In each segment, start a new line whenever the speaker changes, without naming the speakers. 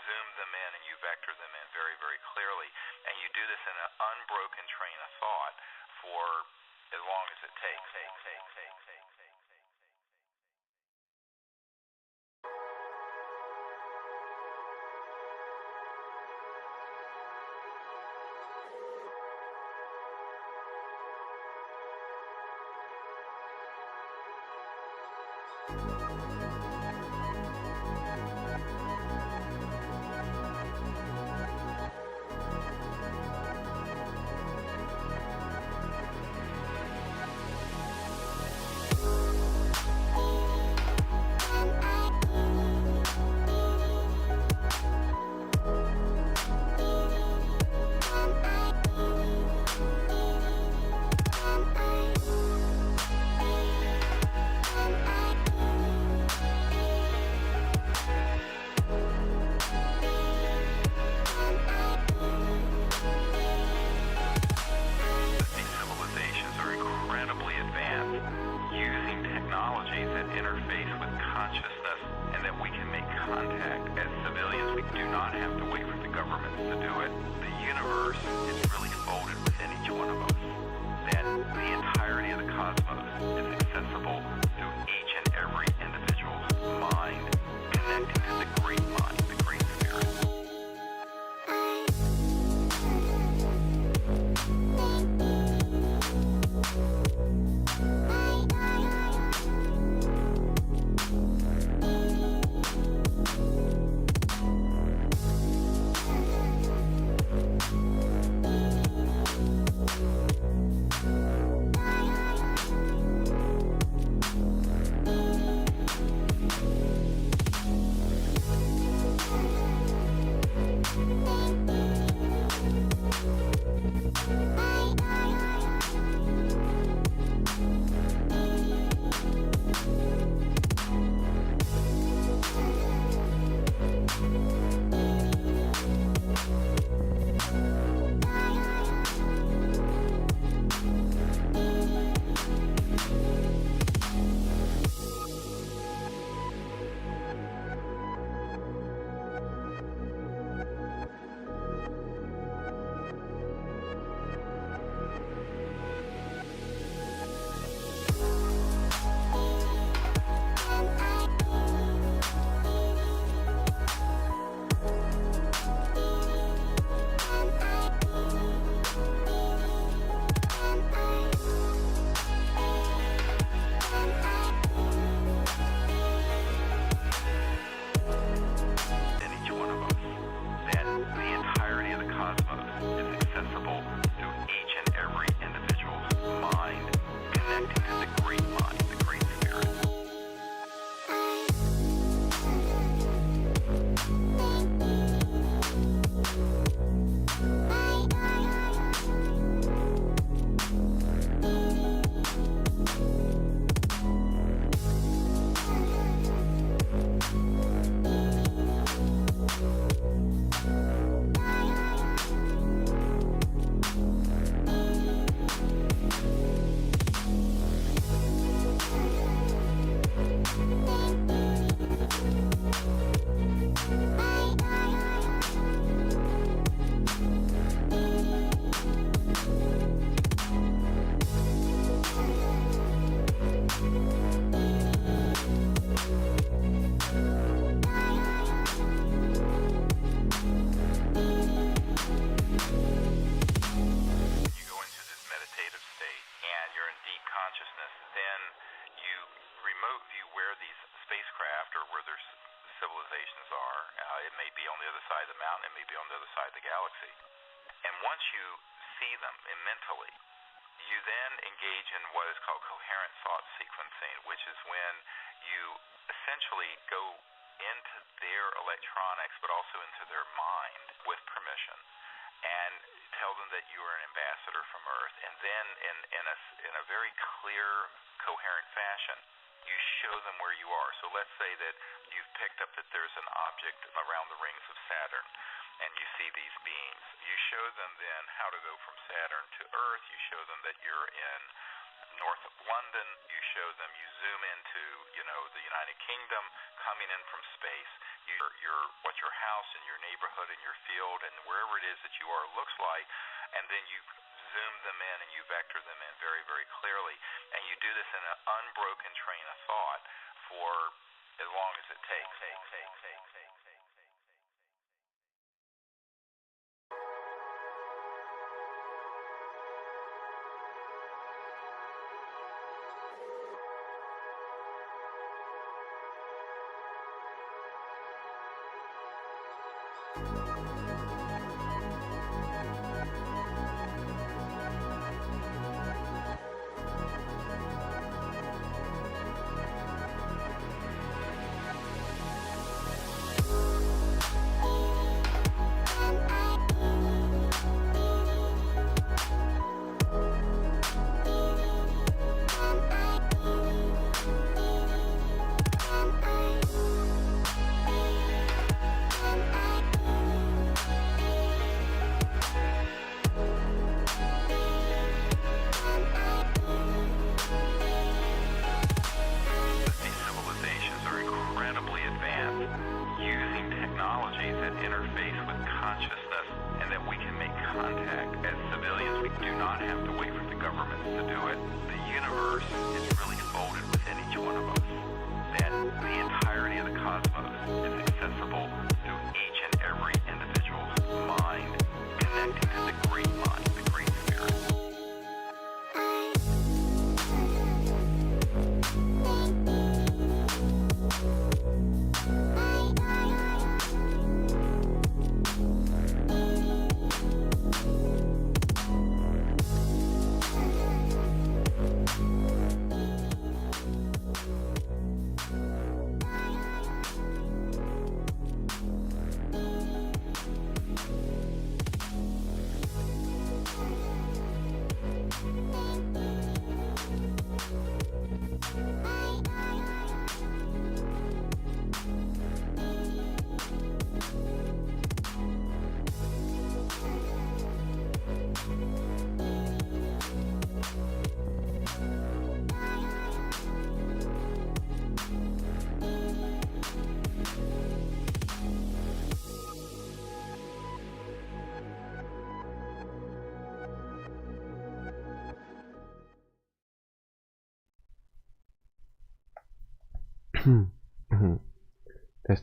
zoom them in and you vector them in very, very clearly. And you do this in an unbroken train of thought for as long as it takes. what your house and your neighborhood and your field and wherever it is that you are looks like, and then you zoom them in and you vector them in very, very clearly. And you do this in an unbroken train of thought for as long as it takes.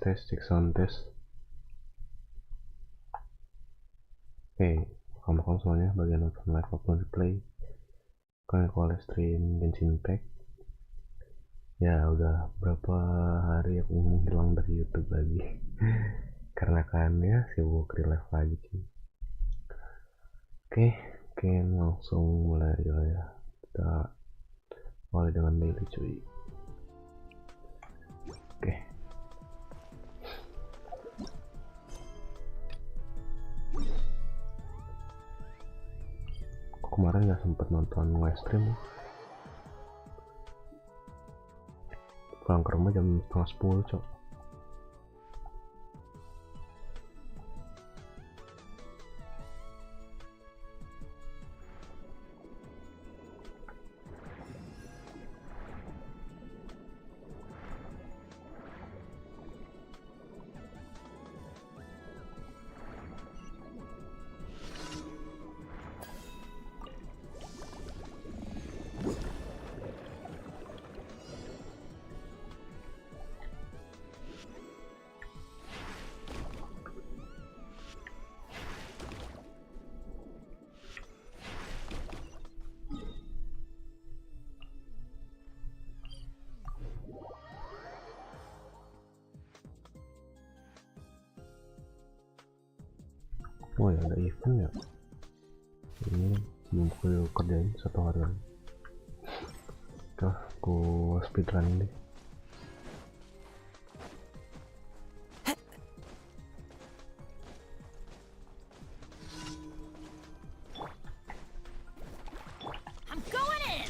Tes cek sound tes. Oke, kamu semuanya bagian nonton live maupun replay. Kalian kalau live stream Genshin pack. Ya udah berapa hari aku menghilang dari YouTube lagi. Karena kan ya sibuk live lagi sih. Oke, langsung mulai aja ya. Kita mulai dengan daily cuy. Oke. Kemarin nggak sempet nonton live stream. Pulang ke rumah jam 9:30 cok. Oh ya ada event ya, ini belum aku kerjain 1 hari lagi. Aku speedrun deh.
I'm going in.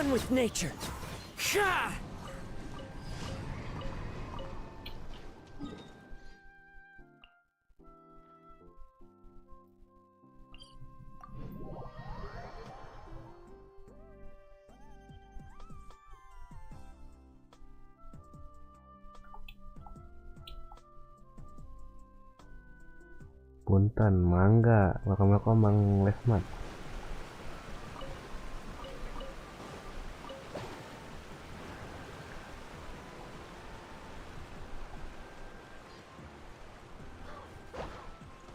one with nature. Ha!
Punten, mangga, welcome Mang Lesmat.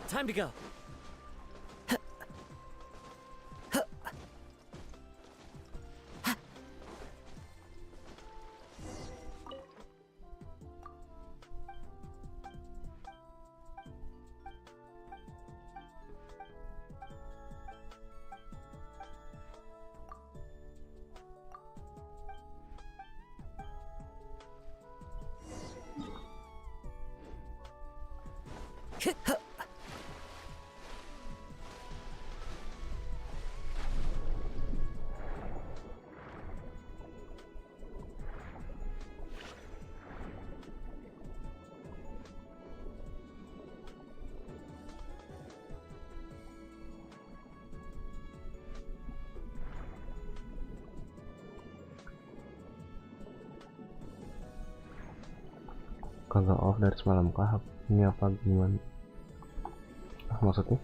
Time to go.
Kagak off dari semalam kah? Ini apa gimana? Maksudnya?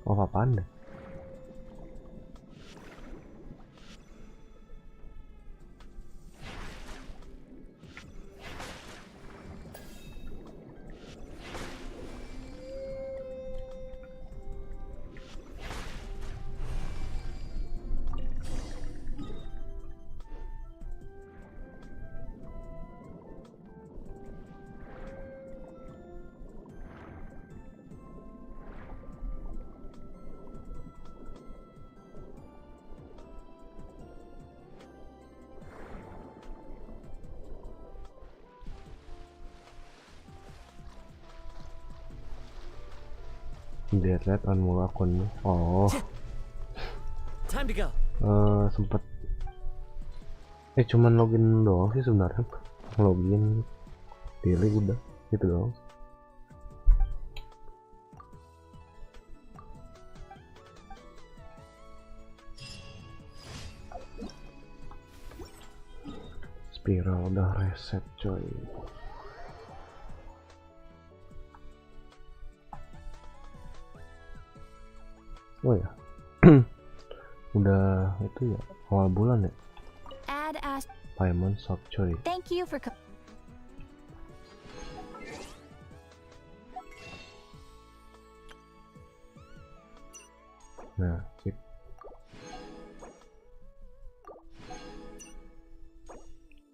Off apaan deh? Lihat on mulu akunnya. Oh,
Time to go.
sempet cuman login doang sih sebenarnya. Login pilih udah gitu doang. Spiral udah reset coy. Oh ya, udah itu ya awal bulan ya.
Add as.
Payment shop coy.
Thank you for.
Nah, sip.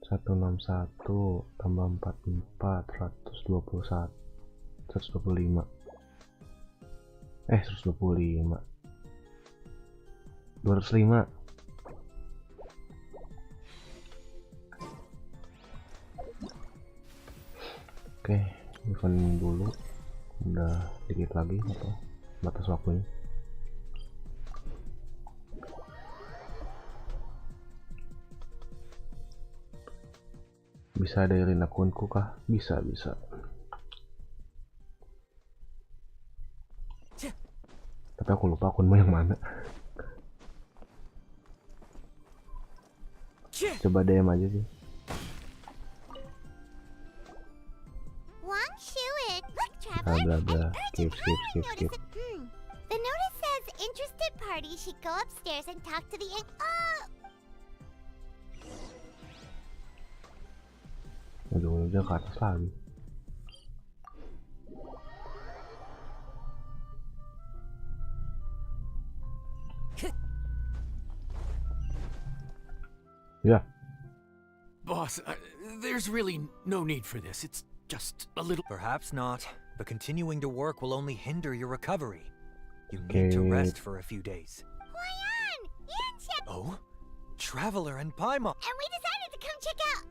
Satu 161 tambah 44 121 125 125 205. Oke, event dulu. Udah dikit lagi atau batas waktunya. Bisa dailin akunku kah? Bisa. Tapi aku lupa akunmu yang mana. Coba DM aja sih. Bla bla. Skip.
The notice says interested party should go upstairs and talk to the
Ujung-ujungnya ke atas lagi. Yeah.
Boss, there's really no need for this. It's just a little...
Perhaps not, but continuing to work will only hinder your recovery. You need to rest for a few days. Oh? Traveler and Paimon!
And we decided to come check out.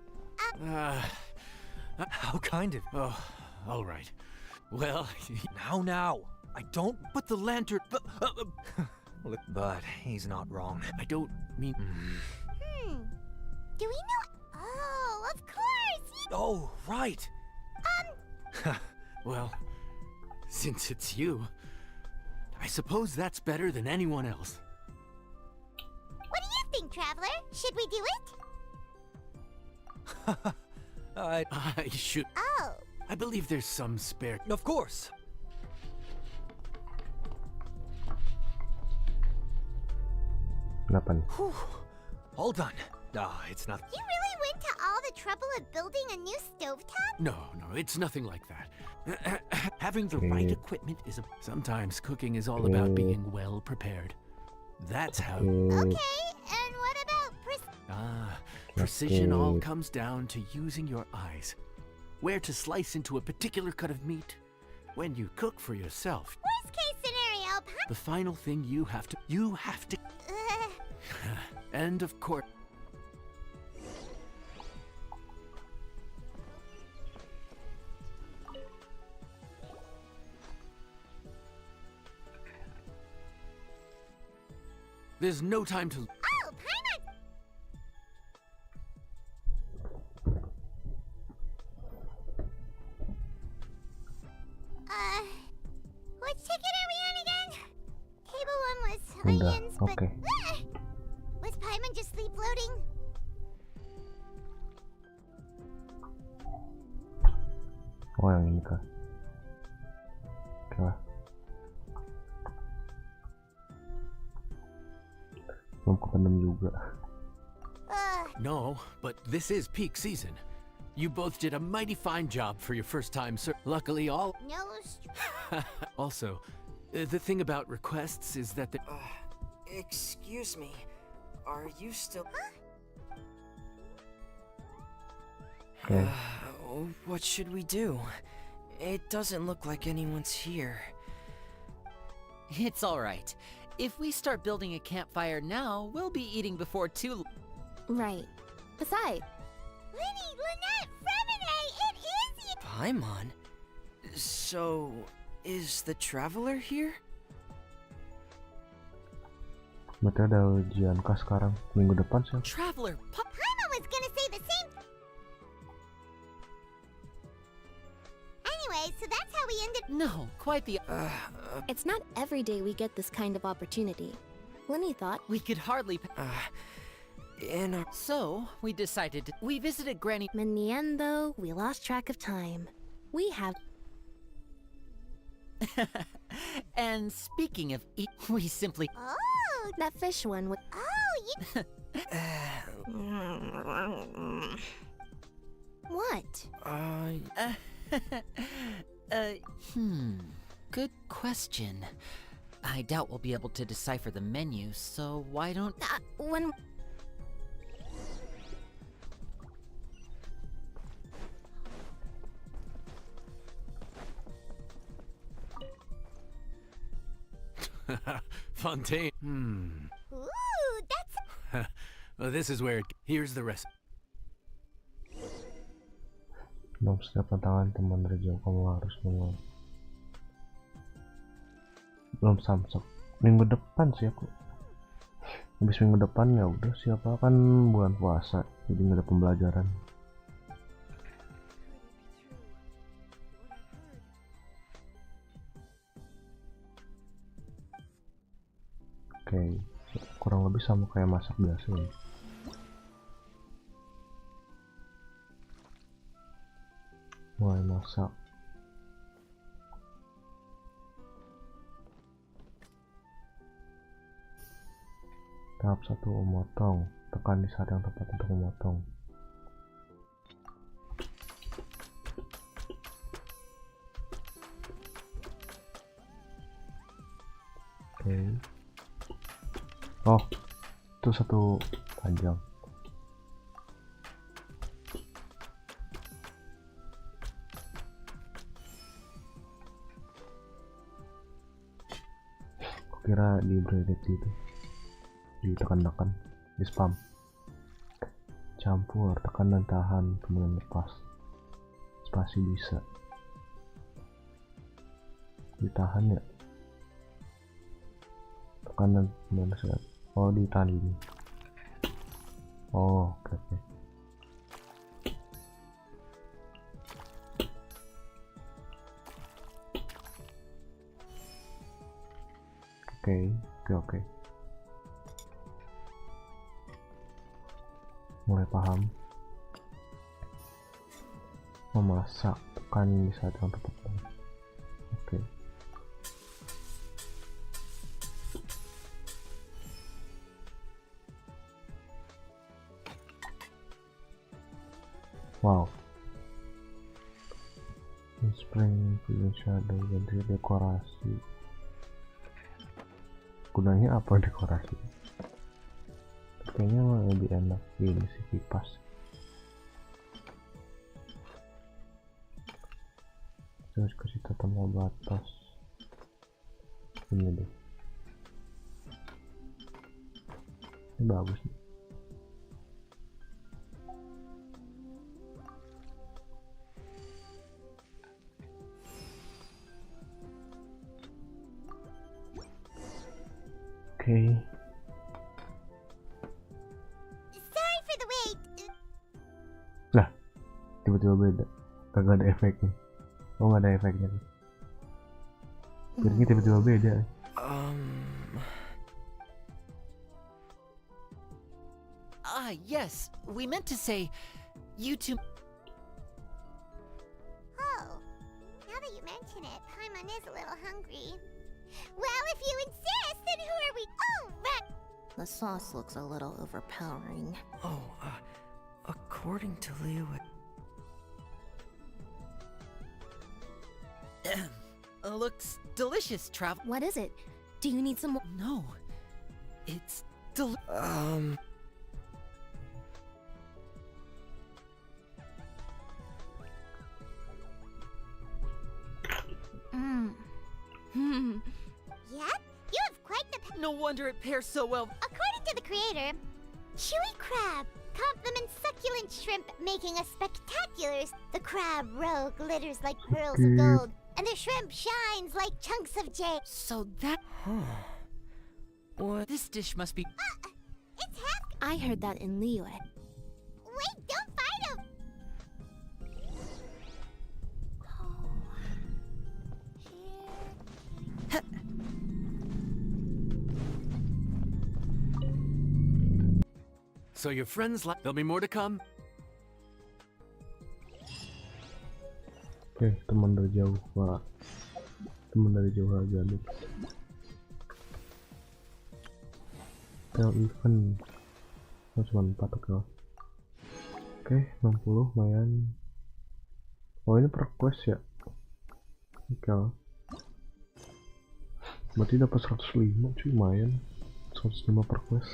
How kind of...
Oh, all right. Well...
Now. I don't...
But the lantern...
But he's not wrong.
I don't mean...
Do we know? Oh, of course!
Oh, right!
Well, since it's you, I suppose that's better than anyone else.
What do you think, Traveler? Should we do it?
I should...
Oh.
I believe there's some spare...
Of course!
Kenapa nih?
All done. It's not...
You really went to all the trouble of building a new stovetop?
No, it's nothing like that. Having the right equipment is a... Sometimes cooking is all about being well prepared. That's how...
Okay, and what about
precision all comes down to using your eyes. Where to slice into a particular cut of meat. When you cook for yourself,
worst case scenario,
the final thing you have to... And of course... There's no time to...
Oh, Paimon! Which ticket are we on again? Table 1 was
Udah,
onions, but...
oke.
Was Paimon just sleep floating?
Oh, yang ini kah? Oke lah. Belum kependem juga.
No, but this is peak season. You both did a mighty fine job for your first time, sir. Luckily, all...
No.
Also, the thing about requests is that the...
Excuse me. Are you still...
Okay.
What should we do? It doesn't look like anyone's here.
It's alright. If we start building a campfire now, we'll be eating before too...
Right. Besides,
Lenny, Lynette, Fremine, it is you!
Paimon? So, is the Traveler here?
Berarti ada ujian kah sekarang? Minggu depan sih.
Traveler,
Paimon was gonna say the same... Anyway, so that's how we ended...
no, quite the...
it's not every day we get this kind of opportunity. Lenny thought
we could hardly...
In our...
So, we decided to... We visited Granny...
in the end, though, we lost track of time. We have...
And speaking of eat, we simply...
Oh,
that fish one with...
oh, you...
What?
Good question. I doubt we'll be able to decipher the menu, so why don't...
When...
Fontaine.
Ooh, that's...
Well, this is where... Here's the rest.
Dalam setiap tantangan teman terjauh kamu harus belum samsek. Minggu depan sih aku. Habis minggu depan ya udah siapa kan bulan puasa, jadi nggak ada pembelajaran. Oke, kurang lebih sama kayak masak biasa ya. Mulai masak. Tahap 1, memotong. Tekan di saat yang tepat untuk memotong. Oke. Oh, itu satu panjang. Kira di bracket gitu, ditekan-tekan, di spam, campur, tekan dan tahan, kemudian lepas, spasi bisa, ditahan ya, kanan mana sih? Oh di tahan gini. Oh oke. Oke. Mulai paham. Memasak, tekan di saat yang tepat. Oke. Wow. Spring punya shadow, ganti dekorasi. Gunanya apa dekorasi? Kayaknya lebih enak ini sih kipas. Terus kasih tata batas ini deh. Ini bagus nih. Oke.
Sorry for the wait.
Lah, tiba-tiba beda. Kagak ada efeknya. Oh, nggak ada efeknya. Piringnya tiba-tiba beda.
Yes. We meant to say, you two.
Oh, now that you mention it, Paimon is a little hungry. Well, if you insist, then who are we? Oh, right.
The sauce looks a little overpowering.
Oh, according to Leo,
Looks delicious, Travel.
What is it? Do you need some more?
No. It's
Yep, you have quite the.
No wonder it pairs so well.
According to the creator, chewy crab complements succulent shrimp, making a spectacular. The crab roe glitters like pearls of gold, and the shrimp shines like chunks of jade.
So that.
what?
This dish must be.
It's half.
I heard that in Liyue.
Wait, don't fight him.
So your friends like there'll be more to come?
Oke, teman dari jauh, Pak. Teman dari jauh aja nih. Tel event. Oh, cuma 4 oke, 60 lumayan. Oh, ini per quest ya. Oke. Berarti dapat 105 cuy, lumayan. 105 per quest.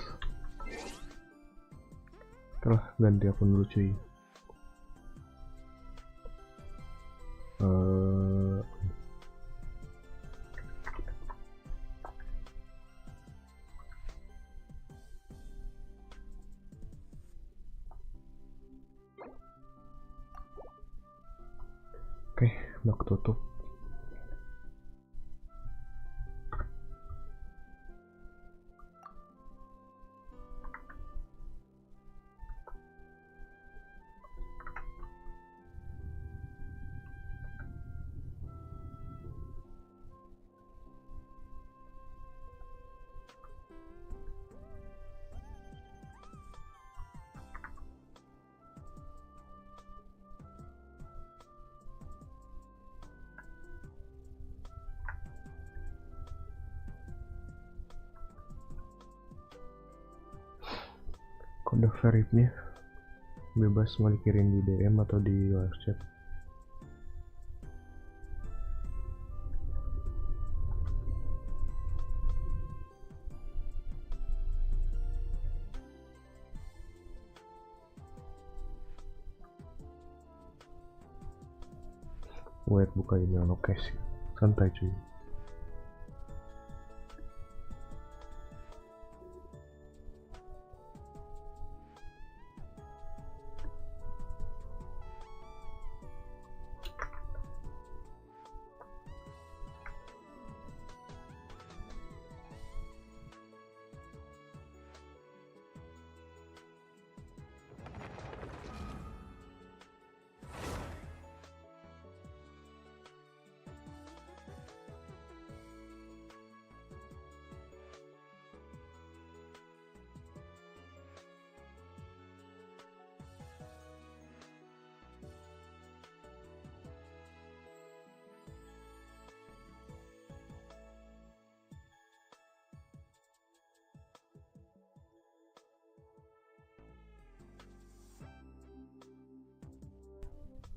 Oke lah, ganti akun dulu cuy. Oke, udah ketutup. Kode verifnya bebas mau dikirim di DM atau di live chat. Wait, buka ini lokasi santai cuy.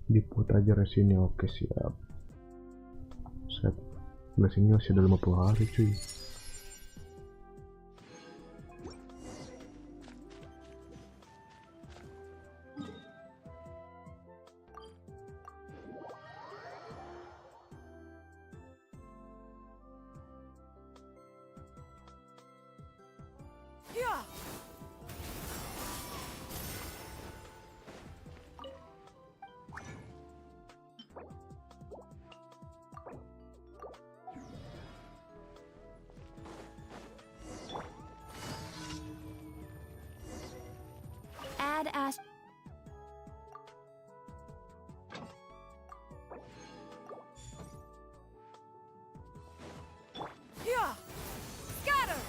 Diput aja resmi. Oke, siap. Set. Biasanya masih ada 50 hari cuy.
Add as
Yeah! Scatter!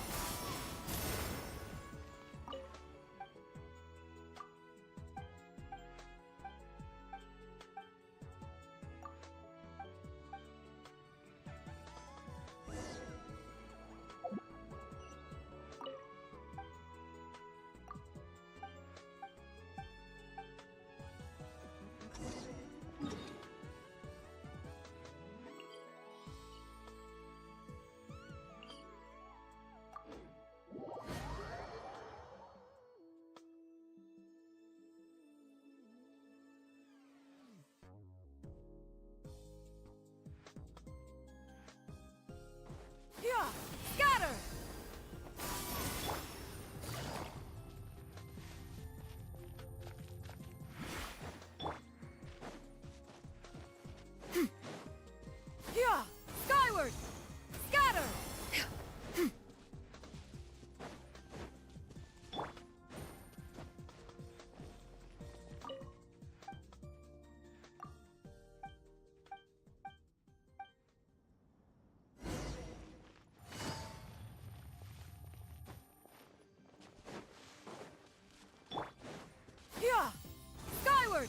Yeah! Scatter! Yeah! Skyward! Scatter! Yeah! Skyward!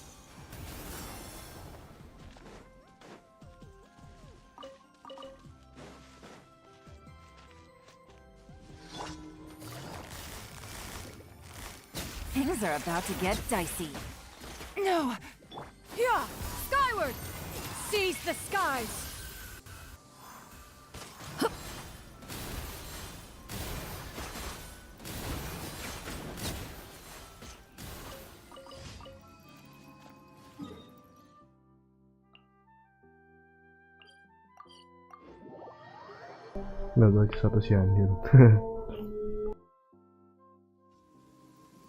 Things are about to get dicey.
No! Yeah! Skyward! Seize the skies!
Nggak baca satu si anjir.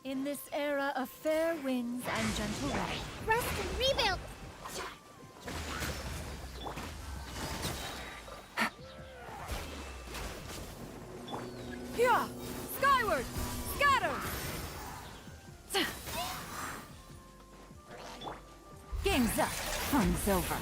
In this era of fair winds and gentle weather,
Rest and rebuild!
Yeah! Skyward! Scatter!
game's up, fun's over.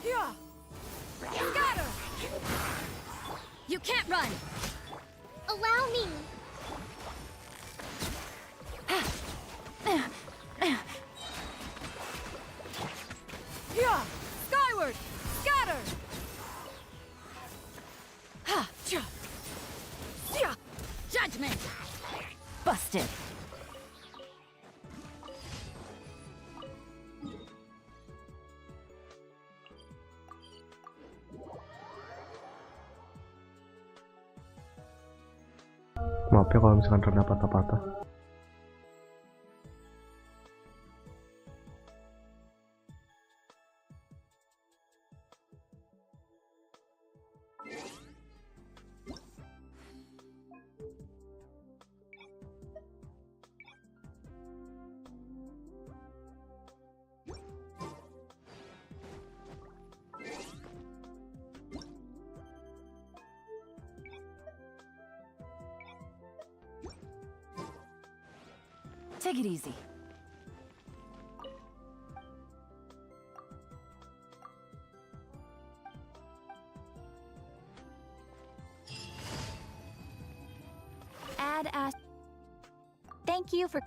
Yeah! Scatter!
You can't run!
Allow me!
Yeah! Skyward! Scatter!
Judgment! Busted.
Maaf ya kalau misalkan terdapat patah-patah.
Take it easy. Thank you for...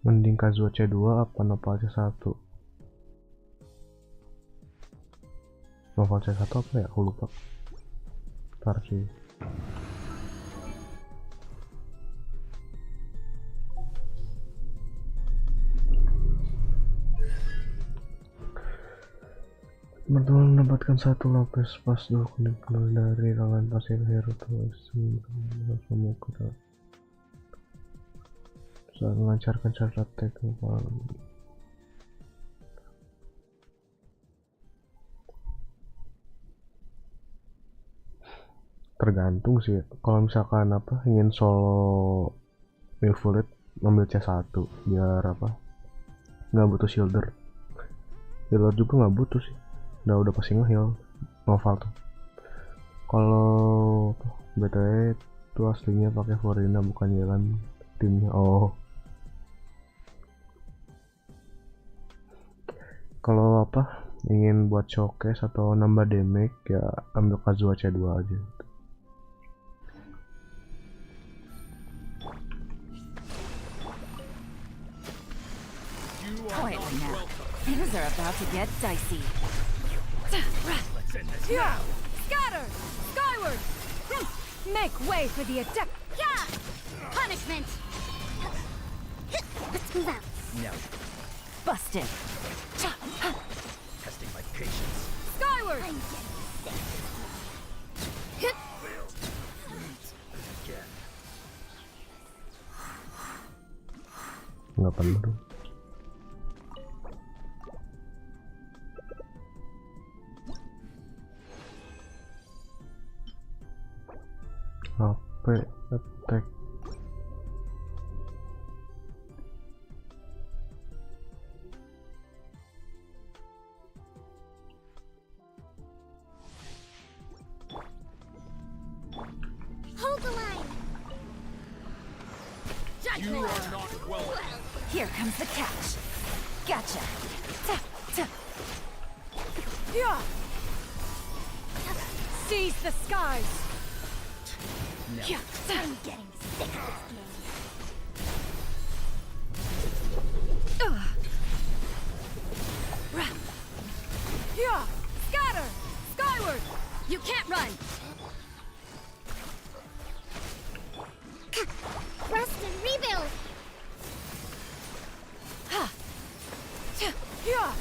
Mending Kazuha C2 apa Nauval C1? Nauval C1 apa ya? Aku lupa. Ntar sih. Bertemu mendapatkan satu lapis pas dokumen dari kalangan pasir hero terus memukul saat melancarkan syarat teknikal. Tergantung sih, kalau misalkan apa ingin solo full ambil C1 biar apa nggak butuh shielder. Healer juga nggak butuh sih, udah pasti nge-heal Nauval tuh. Kalau BTW itu aslinya pakai Forina bukan jalan timnya. Oh, kalau apa ingin buat showcase atau nambah damage ya ambil Kazuha C2 aja.
Quietly now. Things are about to get dicey.
Yeah! Scatter! Skyward! Make way for the adept!
Yeah! Punishment! Let's move out.
No.
Busted.
Testing my patience.
Skyward!
I'm getting sick.
Again.
Nggak perlu. HP attack.
Hold the line.
Judgment. Here comes the catch. Gotcha.
Yeah! Seize the skies!
No.
I'm getting sick of this game.
Yeah! Scatter! Skyward!
You can't run.
Rest and rebuild.
Yeah!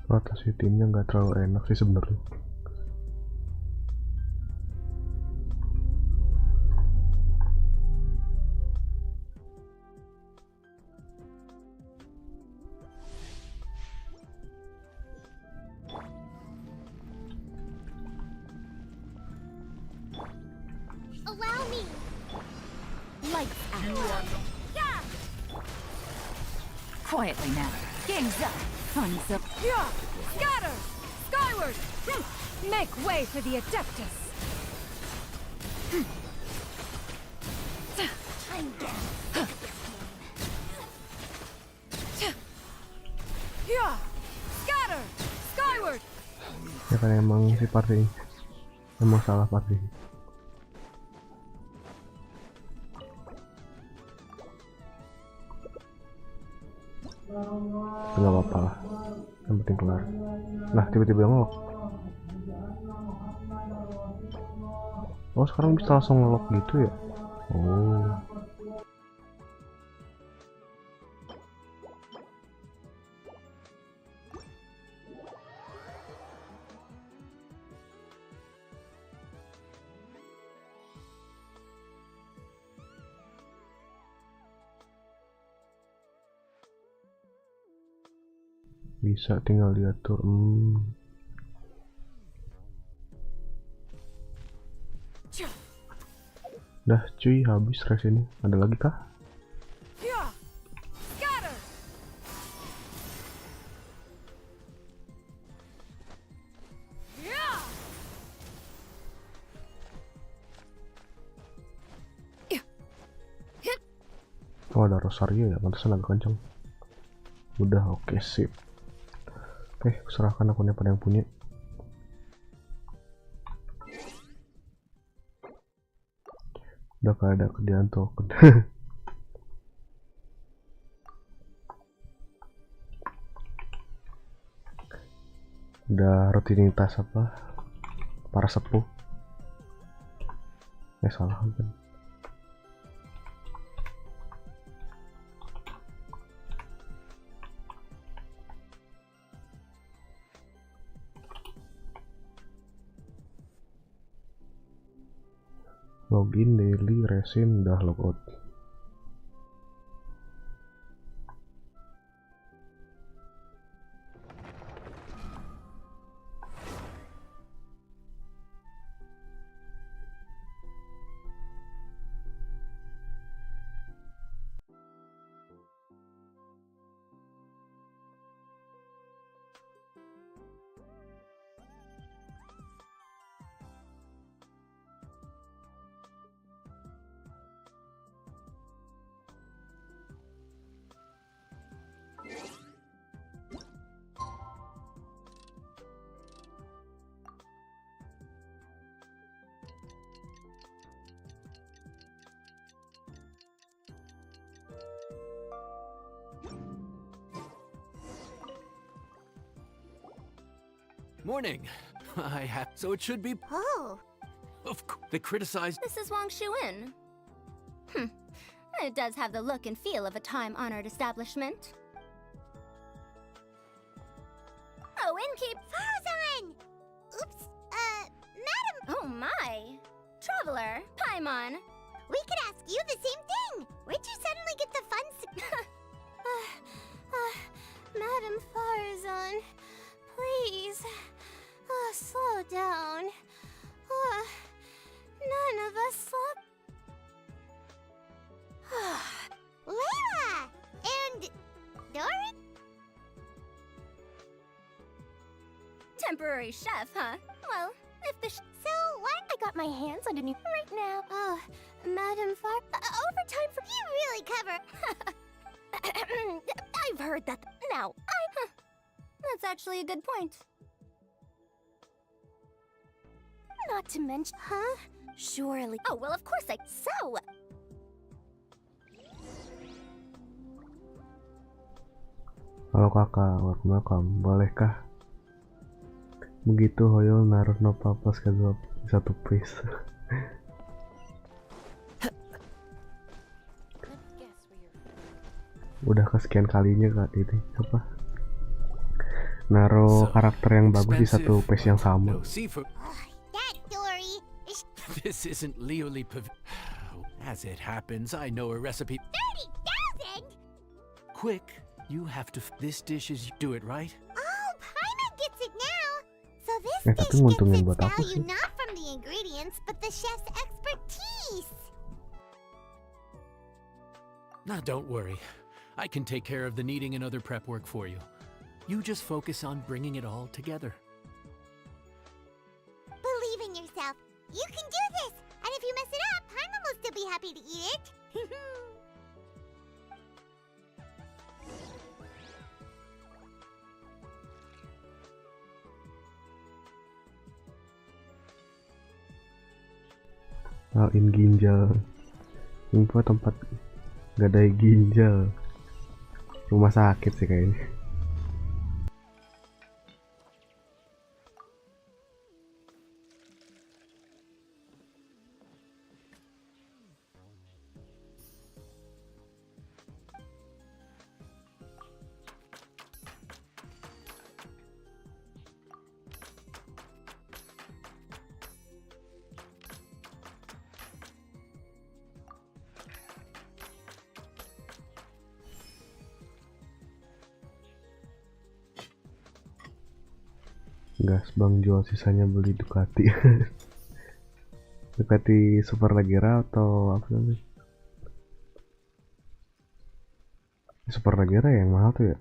Rotasi timnya nggak terlalu enak sih sebenarnya.
Allow me.
Lights out.
Yeah!
Quietly now. Game's up. Fun's up.
Yeah! Scatter! Skyward! Make way for the Adeptus!
I'm getting sick of this game.
Yeah! Scatter! Skyward!
Ya kan emang si party emang salah party. Nggak apa-apa lah. yang penting kelar. Nah tiba-tiba ngelok. Oh sekarang bisa langsung ngelok gitu ya. Oh bisa tinggal diatur. Dah cuy, habis race ini. Ada lagi kah? Oh ada Rosario ya, pantesan agak kenceng. Udah oke, sip. Oke, serahkan akunnya pada yang punya. Udah kayak ada kerjaan token. Udah rutinitas apa para sepuh. Salah kan. Login daily resin udah logout.
Morning. So it should be.
Oh.
Of course, they criticized.
This is Wang Shuin. It does have the look and feel of a time-honored establishment. Oh, innkeep!
Farzan! Oops, madam!
Oh my! Traveler, Paimon!
We could ask you the same thing! Where'd you suddenly get the funds?
Madam Farzan, please, slow down. None of us slept.
Layla! And Dorit?
Temporary chef, huh? Well, if the
So what?
I got my hands on a new right now. Oh, Madam Far, overtime for
You really cover.
I've heard that. Now, that's actually a good point. Not to mention, huh? Surely. Oh, well, of course so.
Halo kakak, welcome. Bolehkah begitu Hoyol naruh no papas ke satu piece? Udah kesekian kalinya kak ini apa? Naruh karakter yang bagus di satu piece yang sama.
That Dory is
This isn't Leoli As it happens, I know a recipe.
30,000?
Quick, you have to. This dish is. Do it right?
Oh, Paimon gets it now. So this
Tapi
dish gets
nguntungin
its
buat apa
value
sih?
not from the ingredients, but the chef's expertise.
Nah, don't worry. I can take care of the kneading and other prep work for you. You just focus on bringing it all together.
Believe in yourself. You can do this. And if you mess it up, Paimon will still be happy to eat it.
Lain ginjal. Info tempat gadai ginjal. Rumah sakit sih kayaknya. Gas bang, jual sisanya beli Ducati. Ducati Super Leggera atau apa namanya? Super Leggera yang mahal tuh ya.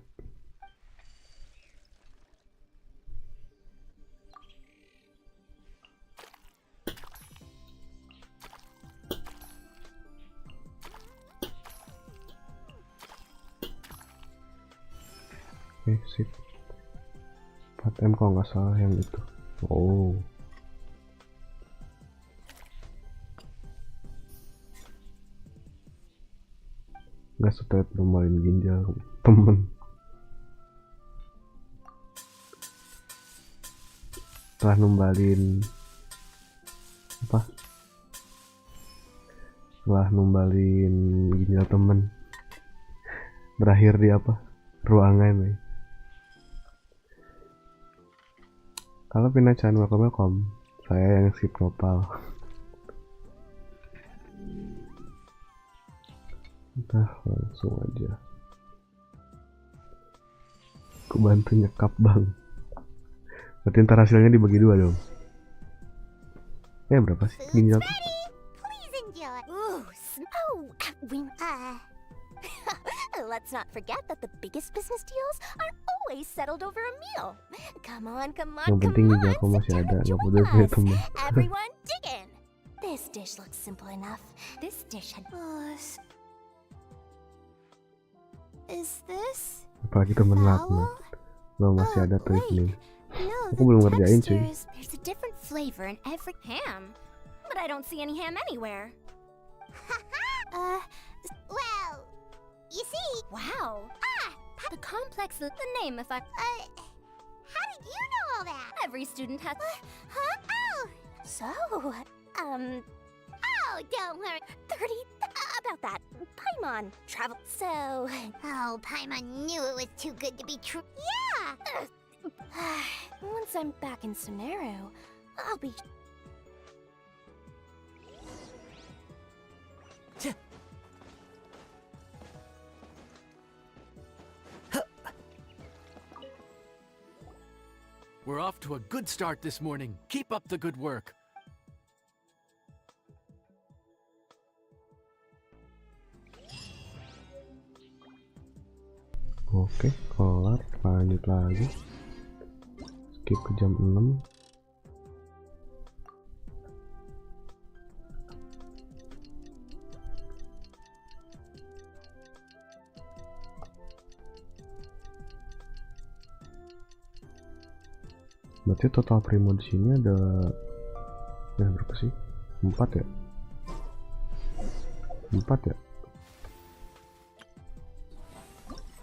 Oke, sip. 4M kalau nggak salah yang itu. Oh. Nggak setelah numbalin ginjal temen. Setelah numbalin apa? Setelah numbalin ginjal temen, berakhir di apa? Ruangan nih. Kalau pindah channel welcome, saya yang skip Nauval. Nah, langsung aja. Aku bantu nyekap bang. Berarti ntar hasilnya dibagi 2 dong. Berapa sih ginjal tuh?
Please enjoy. Ooh, let's not forget that the biggest business deals are always settled over a meal. Come on,
Yang penting ginjalku masih ada, nggak perlu punya teman.
Everyone dig in. This dish looks simple enough. This dish had... Is this?
Apalagi temen laknat. Lo masih ada trik nih. Aku belum ngerjain cuy.
There's a different flavor in every ham, but I don't see any ham anywhere.
Well, you see...
Wow. The complex, the name, if I...
how did you know all that?
Every student has...
Huh? Oh!
So,
Oh, don't worry.
30, about that. Paimon, travel, so...
Oh, Paimon knew it was too good to be true. Yeah!
Once I'm back in Sonero, I'll be...
We're off to a good start this morning. Keep up the good work.
Oke, kelar, lanjut lagi. Skip ke jam 6. Berarti total primo di sini ada berapa sih? 4 ya? 4 ya?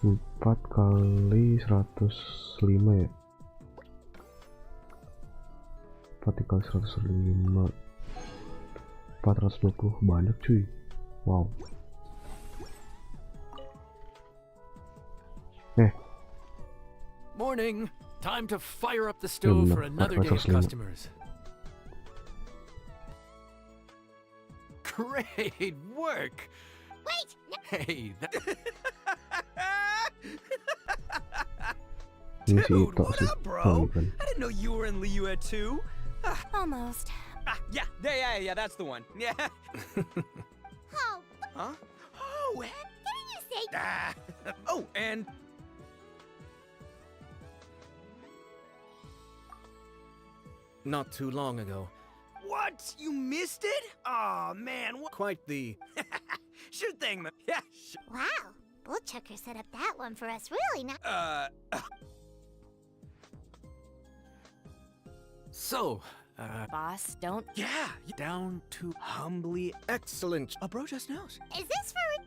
4 kali 105 ya? 4 kali 105 420, banyak cuy. Wow.
Morning. Time to fire up the stove for another day of customers. Great work.
Wait!
Hey,
Dude, what up, bro? I didn't know you were in Liyue too.
Almost.
Yeah, that's the one. Yeah.
Oh,
Huh? Oh,
didn't you say...
oh, and...
not too long ago.
What? You missed it? Aw, man, what?
Quite the...
Sure thing, man. Yeah,
Wow, Bullchucker set up that one for us really not...
So,
Boss, don't...
Yeah,
down to humbly excellent.
a bro just knows.
Is this for...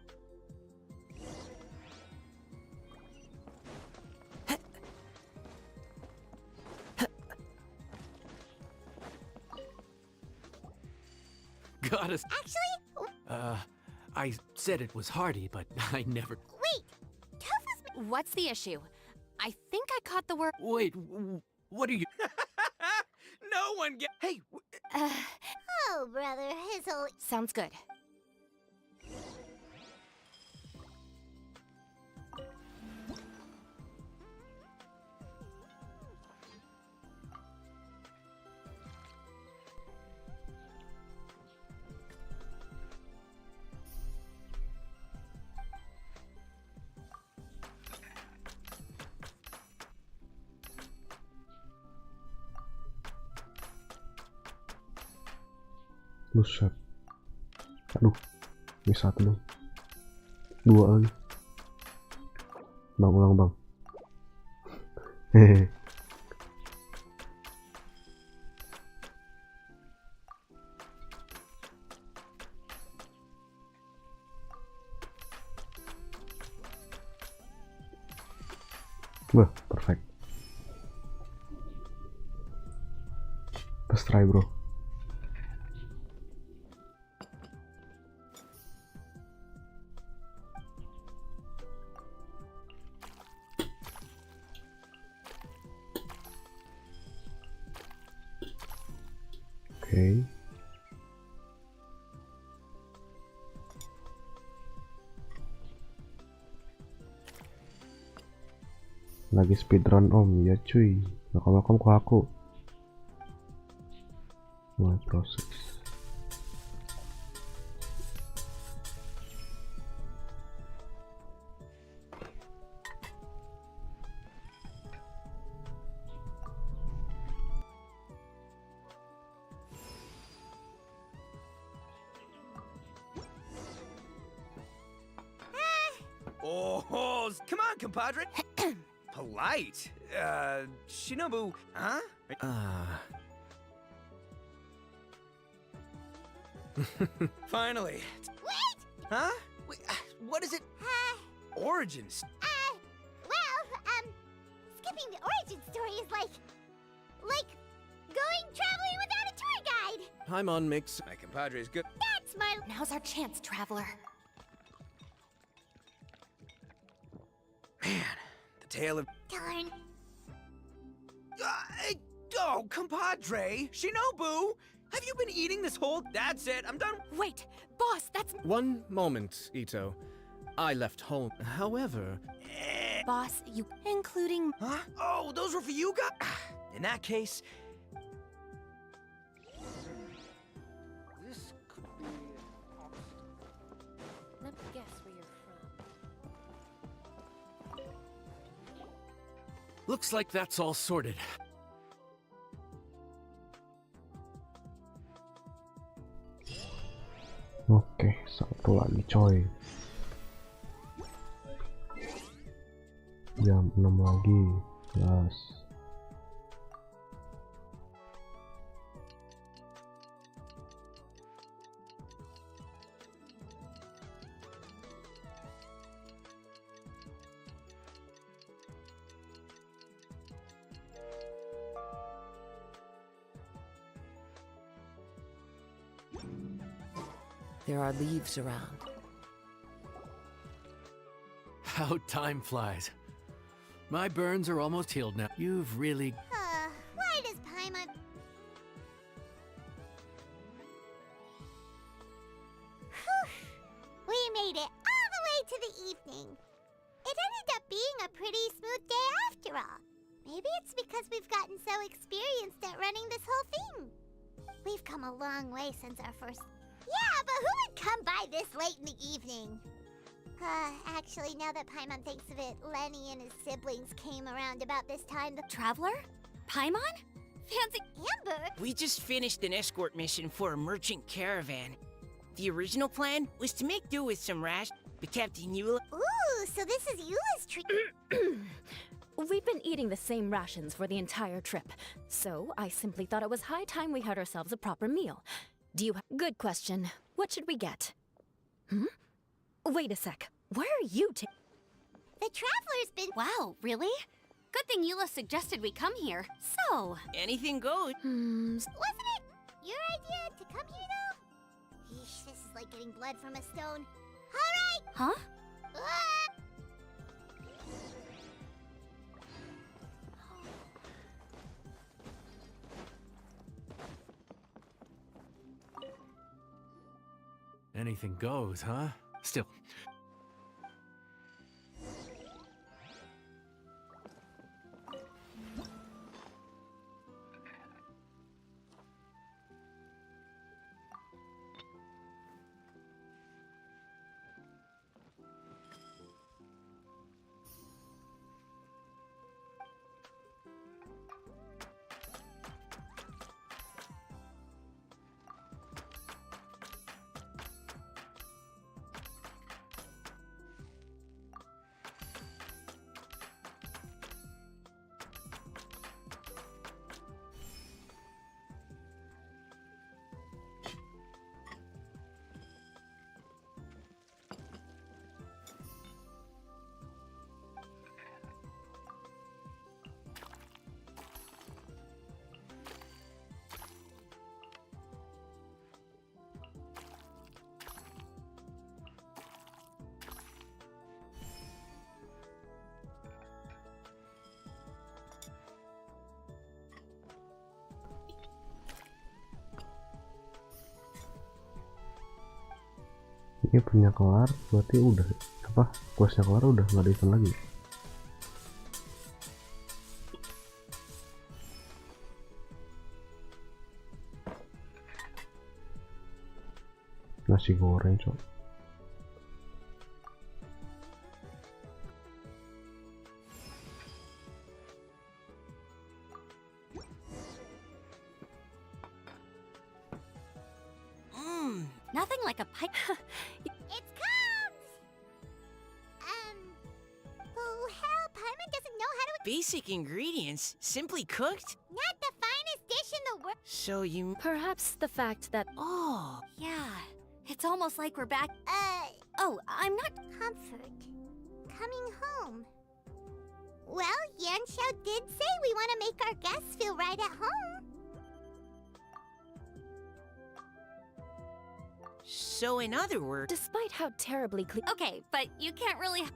Got us.
Actually,
I said it was hearty, but I never...
wait! Tofu's...
What's the issue? I think I caught the word...
Wait, what are you...
No one get... Hey,
Oh, brother, his whole...
Sounds good.
Buset. Aduh, ini satu dong. Dua lagi. Bang, ulang bang. Hehehe. Wah, perfect. Let's try, bro. Oke. Lagi speedrun om, ya cuy. Makam-makam ku aku. Mulai proses.
Oh, come on, compadre. Polite. Shinobu, huh? Finally.
Wait!
Huh? Wait, what is it? Origins.
Skipping the origin story is like going traveling without a tour guide.
Paimon makes
My compadre is good.
That's my...
Now's our chance, traveler.
Man, the tale of...
Darn.
Oh, compadre. Shinobu, have you been eating this whole... That's it, I'm done.
Wait, boss, that's...
one moment, Ito. I left home. However,
Boss, you... including...
Huh? Oh, those were for you guys? In that case... This could be...
Let me guess where you're from.
looks like that's all sorted.
Oke, satu lagi coy. Jam 6 lagi. Kelas.
There are leaves around.
How time flies. My burns are almost healed now. You've really...
Why does Paimon... We made it all the way to the evening. It ended up being a pretty smooth day after all. Maybe it's because we've gotten so experienced at running this whole thing. We've come a long way since our first... Yeah, but who would come by this late in the evening? Actually, now that Paimon thinks of it, Lenny and his siblings came around about this time. The
Traveler? Paimon? Fancy...
Amber?
We just finished an escort mission for a merchant caravan. The original plan was to make do with some rash, but Captain Eula...
Ooh, so this is Eula's treat.
We've been eating the same rations for the entire trip, so I simply thought it was high time we had ourselves a proper meal. Do you... Good question. What should we get? Wait a sec. Where are you
The traveler's been...
Wow, really? Good thing Eula suggested we come here. So...
Anything goes.
Wasn't it your idea to come here, though? Yeesh, this is like getting blood from a stone. All right!
Huh?
Anything goes, huh? Still.
Ini punya kelar, berarti udah apa? Questnya kelar udah nggak ada event lagi. Nasi goreng cok.
Nothing like a pipe.
It's comes! Oh, hell, Paimon doesn't know how to...
Basic ingredients, simply cooked?
Not the finest dish in the world.
So you...
Perhaps the fact that...
Oh, yeah. It's almost like we're back. Oh, I'm not...
Comfort. Coming home. Well, Yanxiao did say we want to make our guests feel right at home.
So in other words...
Despite how terribly
Okay, but you can't really...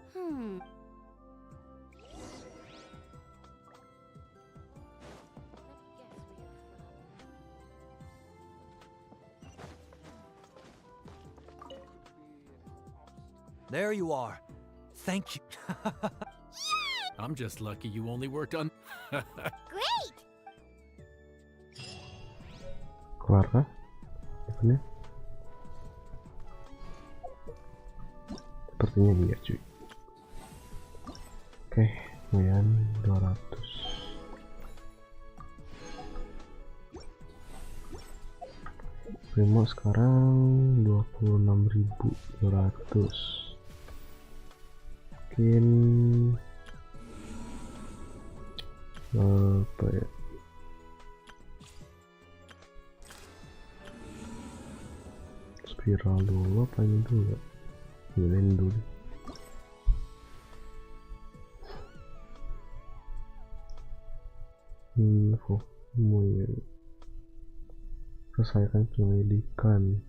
There you are. Thank you.
I'm just lucky you only worked on...
Great!
Kelar kah eventnya? Sepertinya iya cuy. Oke, lumayan 200. Primo sekarang 26.200. Mungkin apa ya? Spiral dulu apa ini dulu? Ini dulu. Info selesaikan penyelidikan.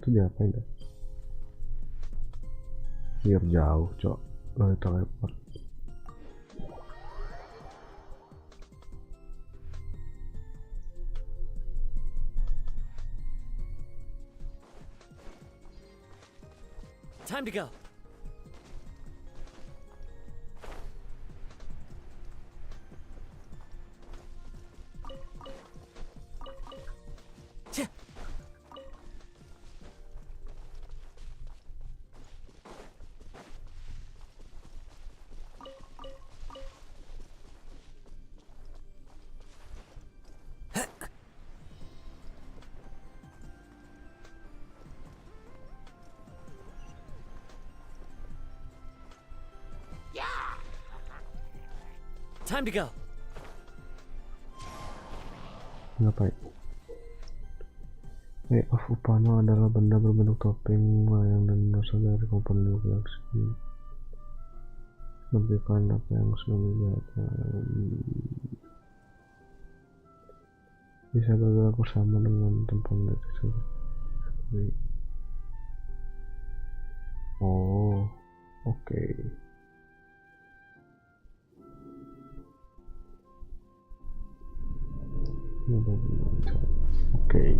Itu diapain dah? Biar jauh cok, dari teleport.
Time to go. Time to go.
Ngapain? Of Upano adalah benda berbentuk topeng layang dan berasal dari komponen galaksi. Menampilkan apa yang sudah dilihatnya. Bisa bergerak bersama dengan tempat tersebut. Oh, oke. Oke.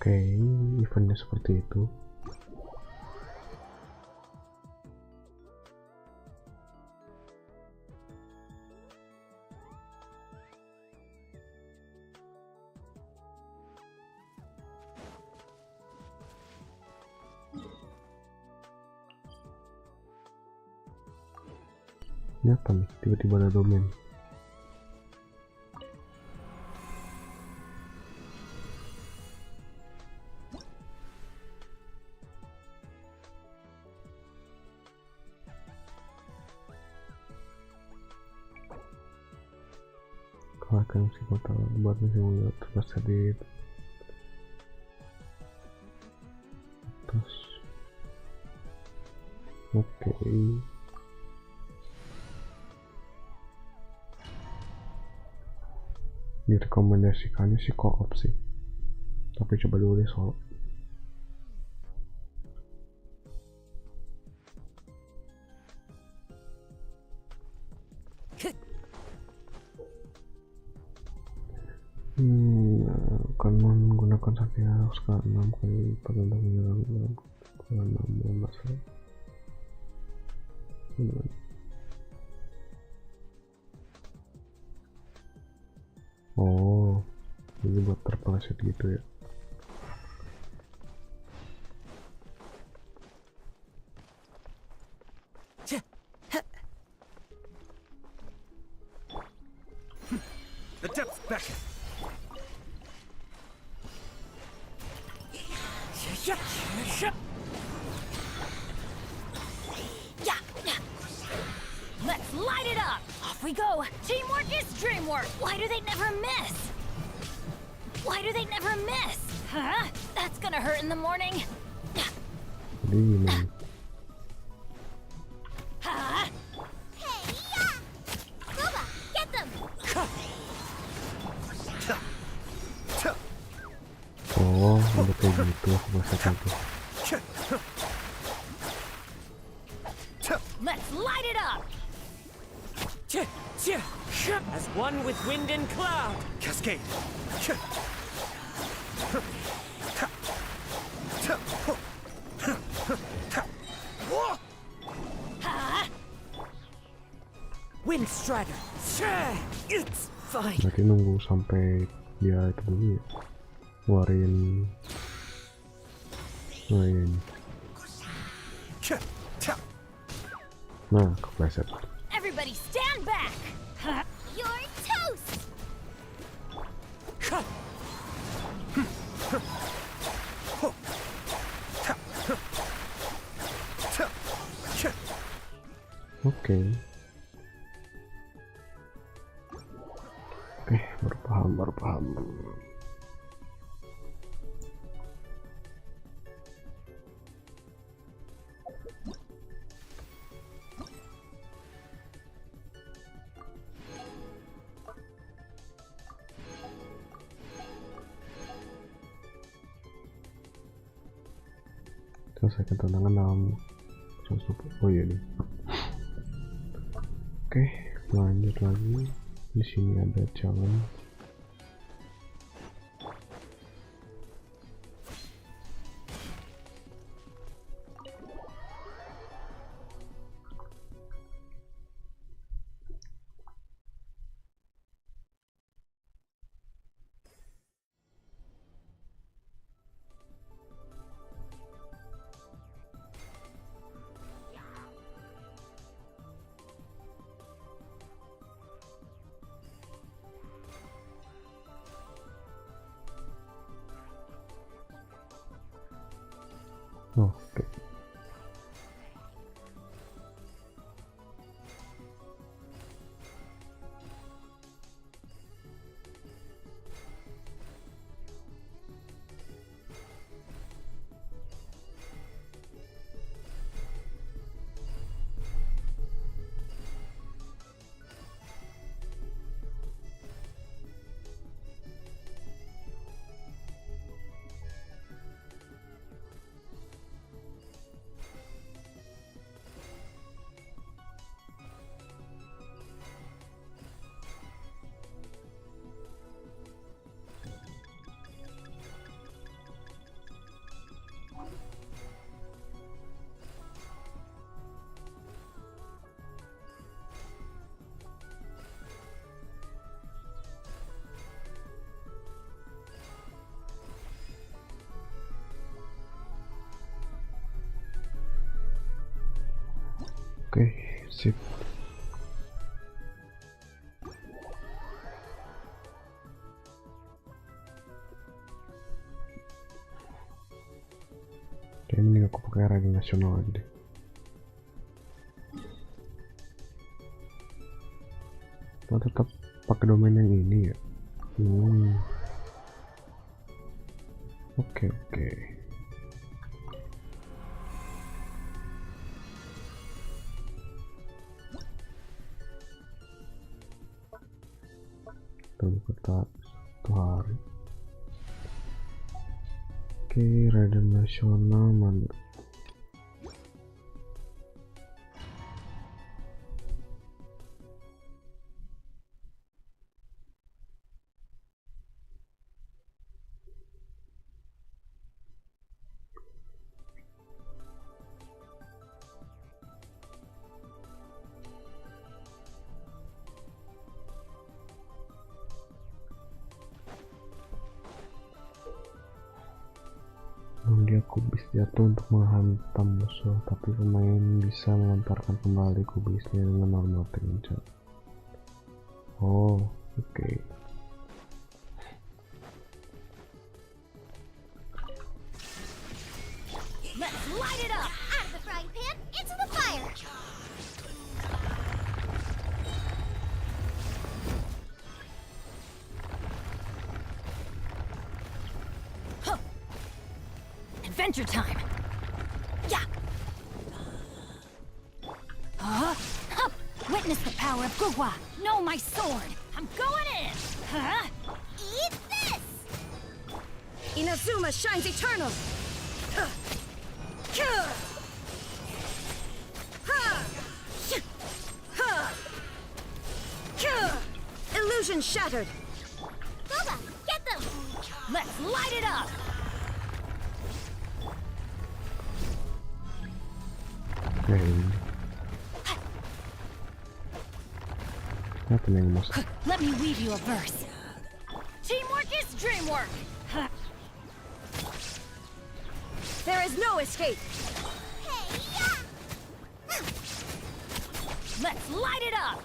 Oke, eventnya seperti itu. Ini apa nih? Tiba-tiba ada domain. Akan si kota buat menyinggung terus tadi terus oke. Direkomendasikannya sih co-op sih, tapi coba dulu deh solo. Akan menggunakan sakit harus ke 6 kali lipat untuk menyerang ke 6 masalah. Oh, ini buat terpeleset gitu ya.
The depth's back.
Let's light it up! Off we go! Teamwork is dreamwork! Why do they never miss? Why do they never miss? Huh? That's gonna hurt in the morning. Huh?
Hey, yeah! Goba, get them!
Oh, udah kayak gitu aku masakan tuh.
Let's light it up!
As one with wind and cloud.
Cascade.
Wind Strider. It's fine.
Berarti nunggu sampai dia itu dulu ya, keluarin lain. Nah, kepleset.
Everybody stand back! Huh?
You're toast!
Oke, baru paham. Selesaikan tantangan 6. Oh iya nih. Oke, lanjut lagi. Di sini ada Jangan. Oke. Oke, sip. Kayaknya ini aku pakai radio nasional aja deh. Oh, tetap pakai domain yang ini ya. Oke. Kata 1 hari. Oke, radio nasional mana? Dia kubis jatuh untuk menghantam musuh, tapi pemain bisa melemparkan kembali kubisnya dengan normal pencet. Oh, oke.
Let's light it up! Out of the frying pan, into the fire!
Adventure time! Yeah! Witness the power of Gugwa! Know my sword! I'm going in!
Eat this!
Inazuma shines eternal! Illusion shattered!
Boba, get them!
Let's light it up! Let me weave you a verse. Teamwork is dreamwork! There is no escape!
Hey, yeah!
Let's light it up!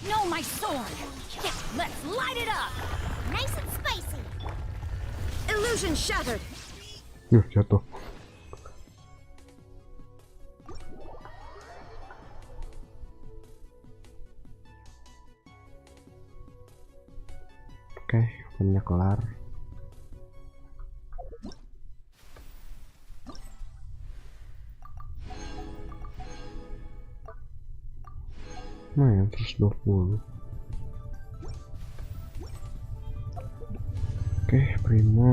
Know my sword! Let's light it up!
Nice and spicy!
Illusion shattered!
Jatuh. Oke, filmnya kelar. Nah, yang 120. Oke, prima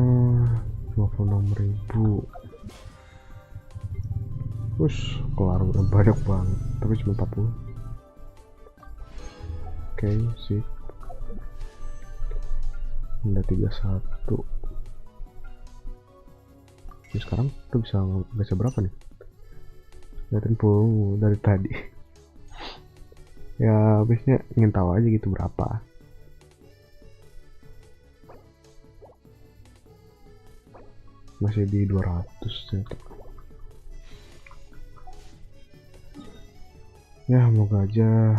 26.000. Wush, kelar udah banyak banget, tapi cuma 40. Oke, sip. Ada 31. Jadi sekarang kita bisa berapa nih? Lihatin puluh dari tadi. Ya habisnya ingin tahu aja gitu berapa. Masih di 200 ternyata. Ya moga aja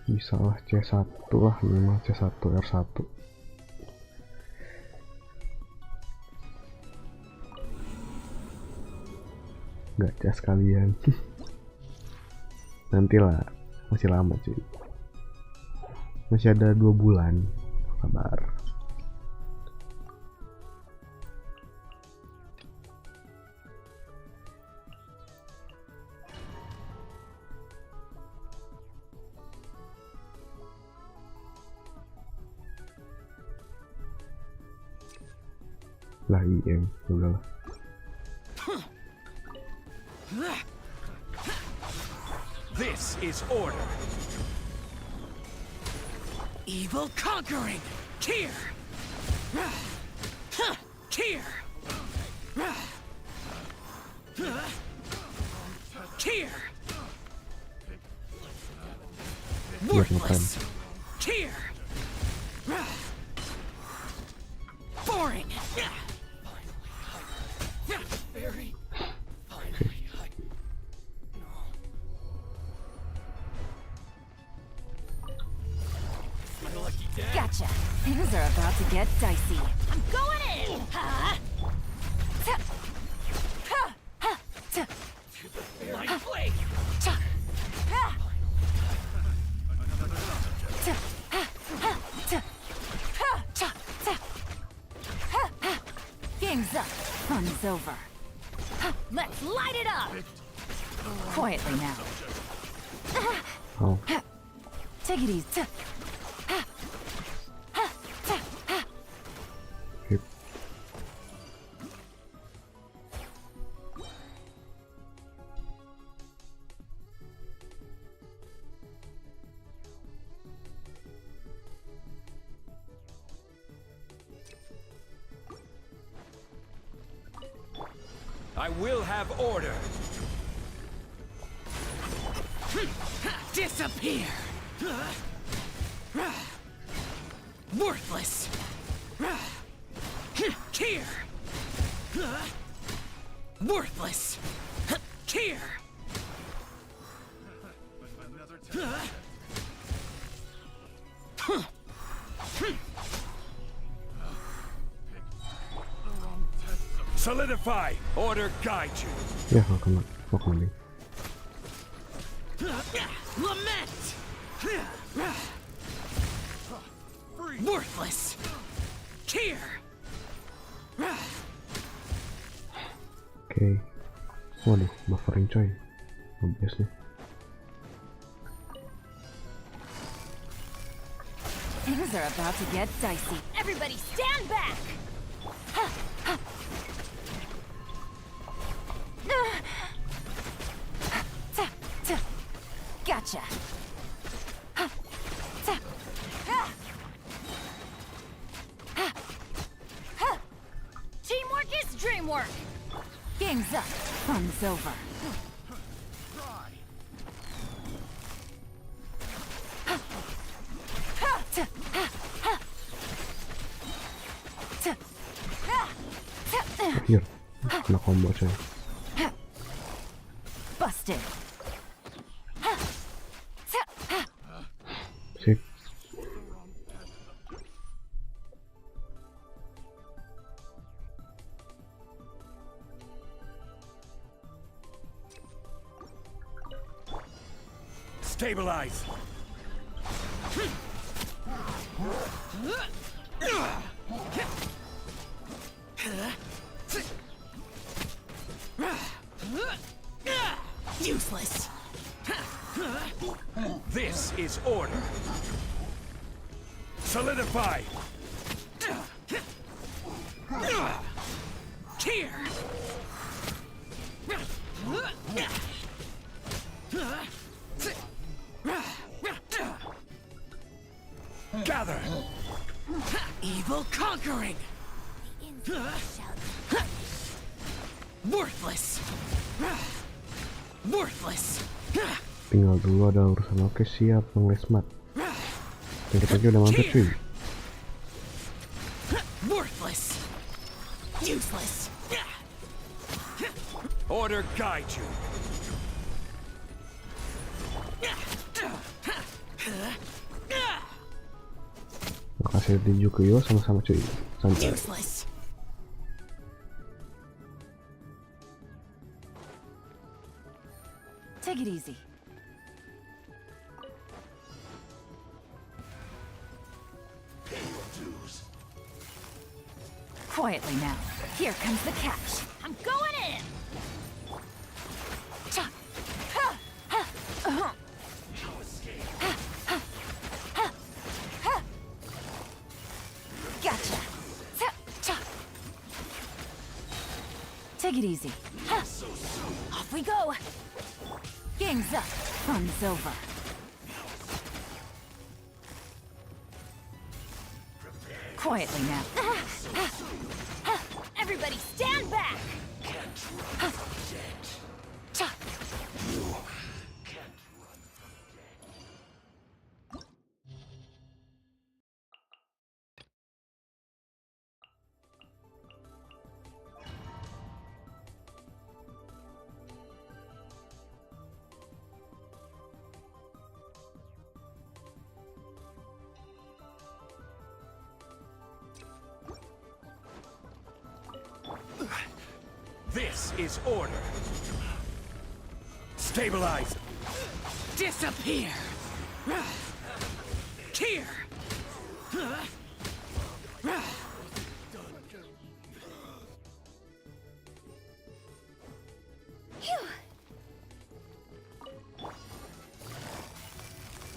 bisa lah C1 lah, minimal C1 R1. Gacha sekalian. Nantilah, masih lama cuy, masih ada 2 bulan, sabar. Lah IM udahlah.
This is order. Evil conquering. Here. Here. Here. Worthless. Here.
Gotcha. Things are about to get dicey.
I'm going in!
Light blade!
Game's up. Fun's over. Let's light it up! Quietly now.
Oh.
Take it easy.
Yep.
I will have order.
Disappear! Worthless! Here! Worthless! Here!
Solidify! Order guide you!
Ya, welcome me.
Lament! Worthless! Here!
Oke. Waduh, buffering coy. Obvious nih.
Things are about to get dicey.
Everybody stand back!
Gotcha.
Teamwork is dreamwork!
Game's up. Fun's over.
Here, kena combo coy.
Busted.
Sip.
Stabilize!
Useless!
This is order. Solidify!
Here!
Gather!
Evil conquering! Worthless! Worthless!
Tinggal dulu ada urusan. Oke, siap Bang Lesmat. Kita aja udah mampir cuy.
Worthless! Useless!
Order guide you.
Makasih tinju ke yo sama-sama cuy. Santai.
Useless!
Take it easy. Quietly now. Here comes the catch.
I'm going in!
Gotcha. Take it easy.
Off we go!
Game's up. Fun's over. Quietly now.
Everybody stand back!
is order. Stabilize.
Disappear! Here!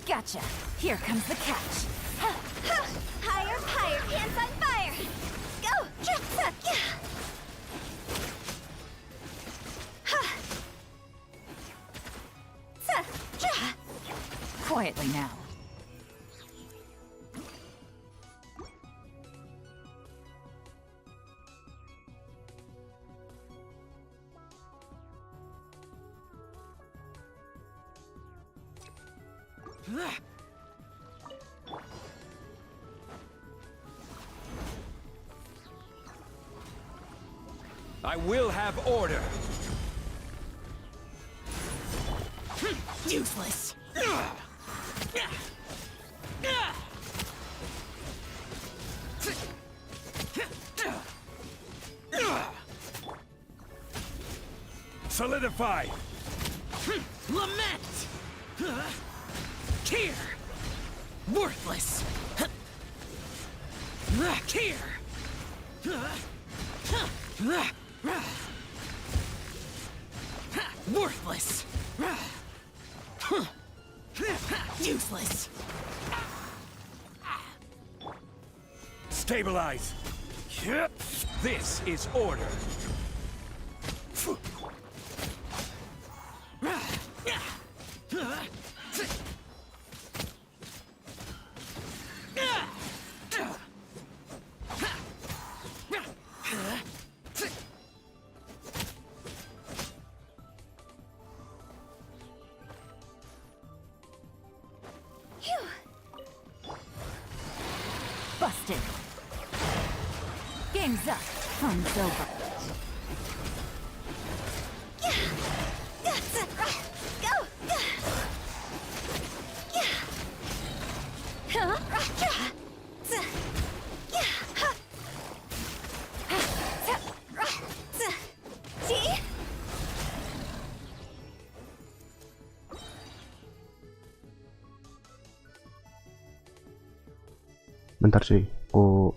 Gotcha. Here comes the catch. Higher, higher, pants on fire! Go! Quietly now.
I will have order.
Useless!
Solidify.
Lament! Here! Worthless! Here! Worthless! Useless!
Stabilize. This is order.
Busted. Game's up. Fun's over.
Bentar cuy, aku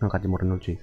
ngangkat jemuran dulu cuy.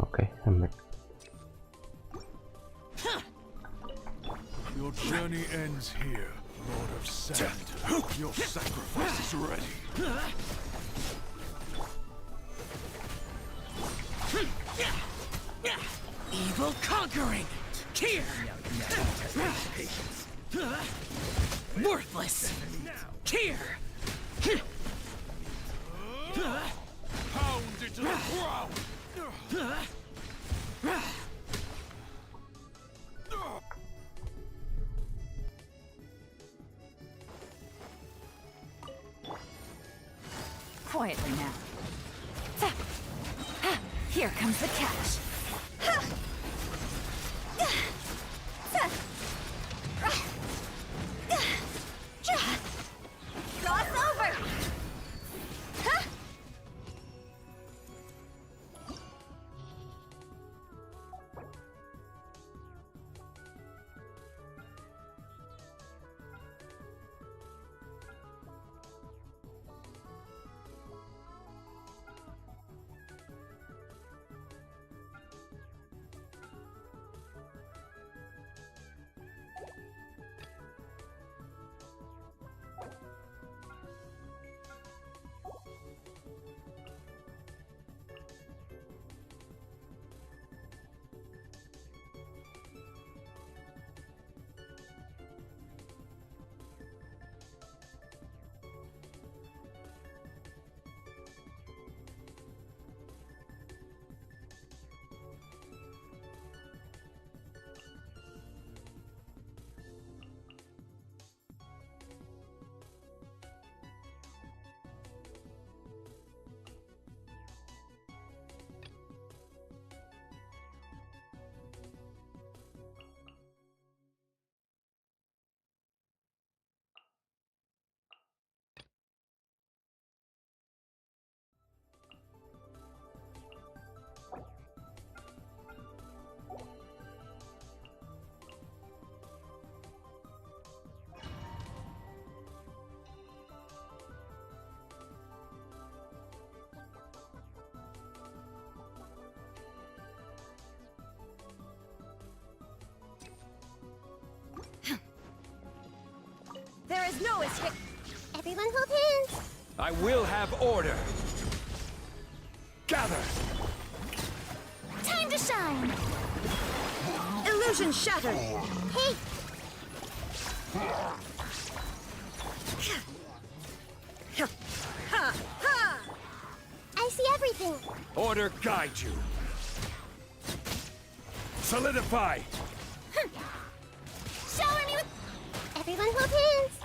Okay, I'm back.
Your journey ends here, Lord of Sand. Your sacrifice is ready.
Evil conquering! Here! Worthless! Here!
Pound it to the ground!
Here comes the catch. Cross over. There is no escape.
Everyone hold hands.
I will have order. Gather.
Time to shine.
Illusion shattered.
Hey, I see everything.
Order guide you. Solidify.
Shower me with...
Everyone hold hands.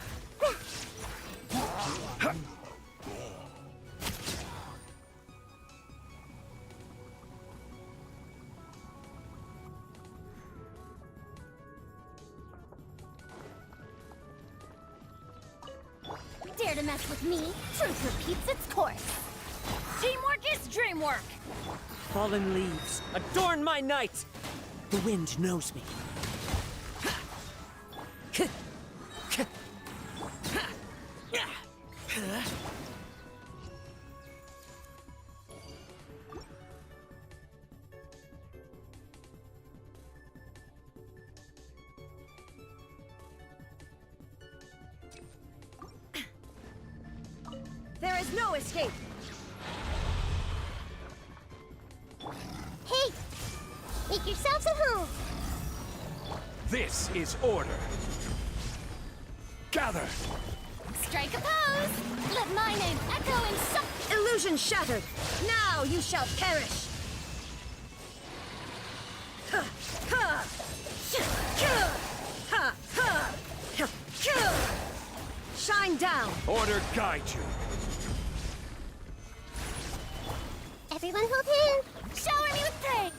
Dare to mess with me? Truth repeats its course. Teamwork is dreamwork.
Fallen leaves, adorn my night! The wind knows me.
There is no escape.
Hey, make yourselves at home.
This is order. Gather.
Strike a pose. Let my name echo in some...
Illusion shattered. Now you shall perish. Shine down.
Order guide you.
Everyone hold hands.
Shower me with praise.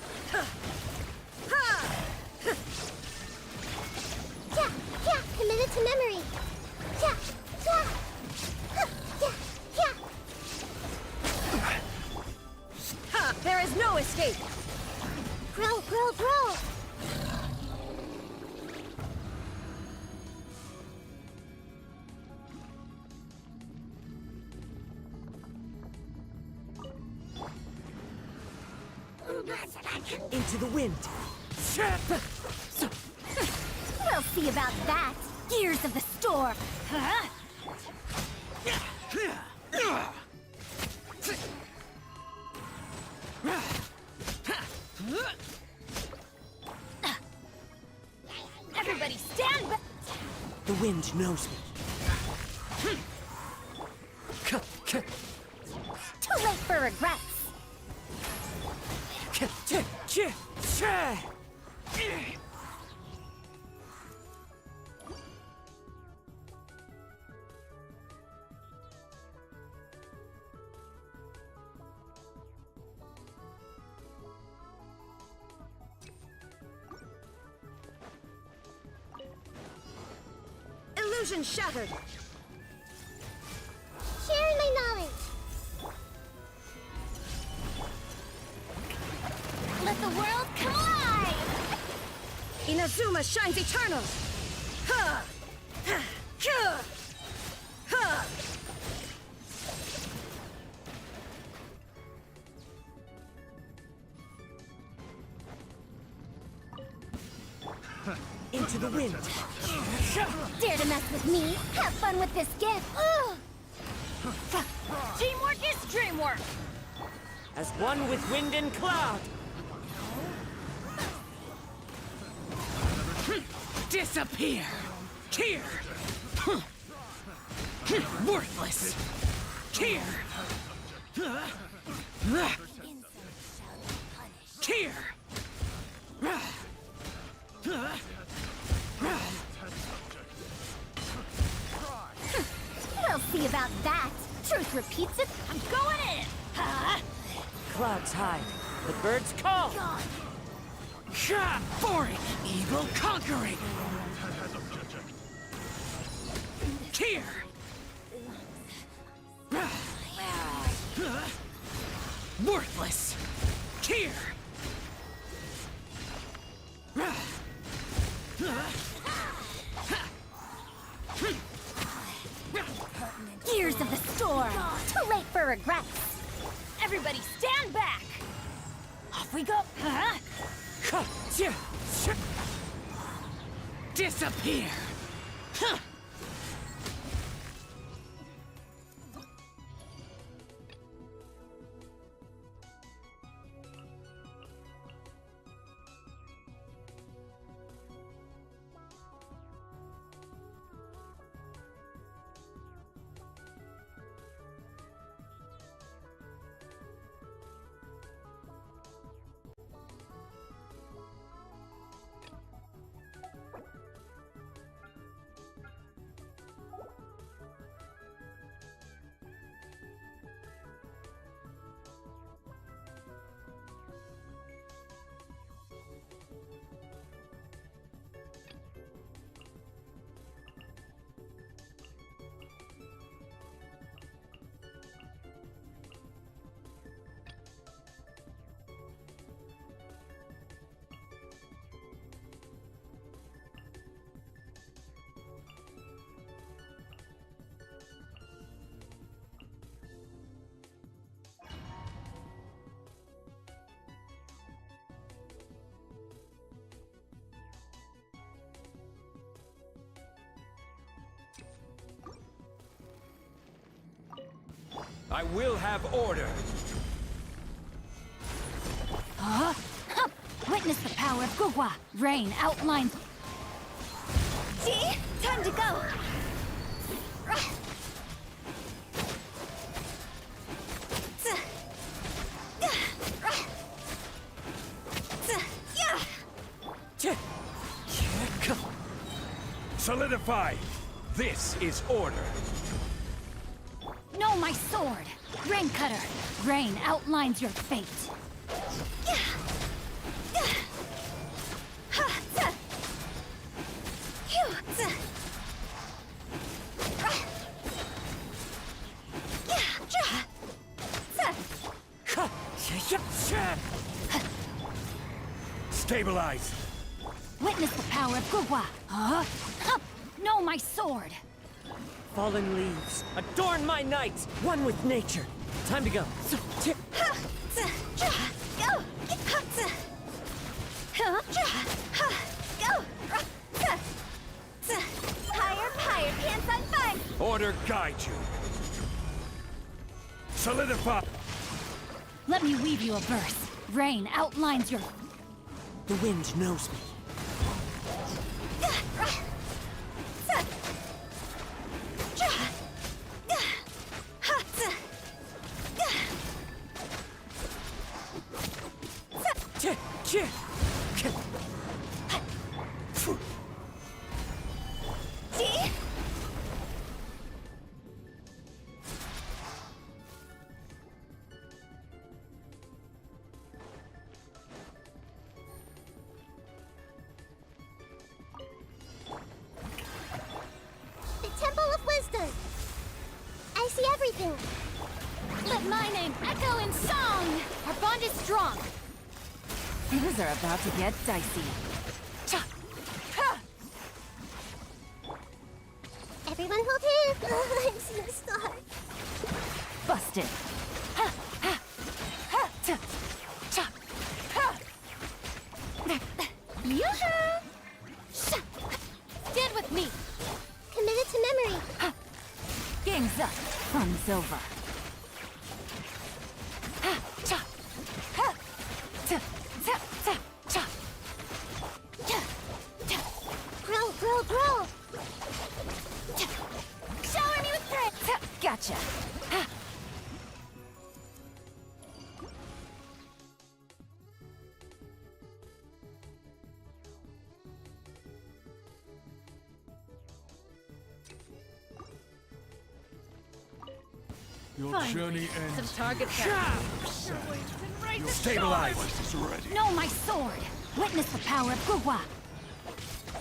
Yeah, yeah, committed to memory. Yeah, yeah. Yeah, yeah.
There is no escape.
Grow, grow, grow.
Into the wind.
We'll see about that. Gears of the storm. Huh? Everybody stand back.
The wind knows me.
Too late for regrets.
Illusion shattered!
Sharing my knowledge.
Let the world come alive!
Inazuma shines eternal! Ha! Ha! Ha! Ha!
Into the wind.
Dare to mess with me? Have fun with this gift!
Teamwork is dreamwork!
As one with wind and cloud.
Disappear! Here! Worthless! Here! Here!
We'll see about that. Truth repeats it. I'm going in!
Clouds hide. The birds call.
Boring! Evil conquering! Here! Worthless! Here!
Gears of the storm. Too late for regrets.
Everybody stand back! Off we go!
Disappear!
I will have order.
Witness the power of Gugwa. Rain outlines.
See? Time to go!
Solidify! This is order.
Know my sword. Rain cutter. Rain outlines your fate.
Stabilize!
Witness the power of Gugwa. Know my sword.
Fallen leaves. Adorn my nights. One with nature. Time to go.
Higher, pants on fire!
Order guide you. Solidify!
Let me weave you a verse. Rain outlines your...
The wind knows me.
my name echo in song! Our bond is strong!
Things are about to get dicey. Cha! Ha!
Everyone hold hands. I'm so sorry.
Busted. Ha! Ha! Ha! Cha! Cha! Ha!
Yoo-hoo! Stand with me!
Committed to memory.
Ha! Game's up. Fun's over. Ha! Cha! Ha! Ta! Ta! Ta! Cha!
Ta! Ta! Grow, grow, grow.
Ta! Shower me with threats!
Ta! Gotcha. Ha!
Your
Finally,
journey ends.
some target
here.
practice.
Your
Stabilize.
sacrifice is ready.
No, my sword! Witness the power of Gugwa!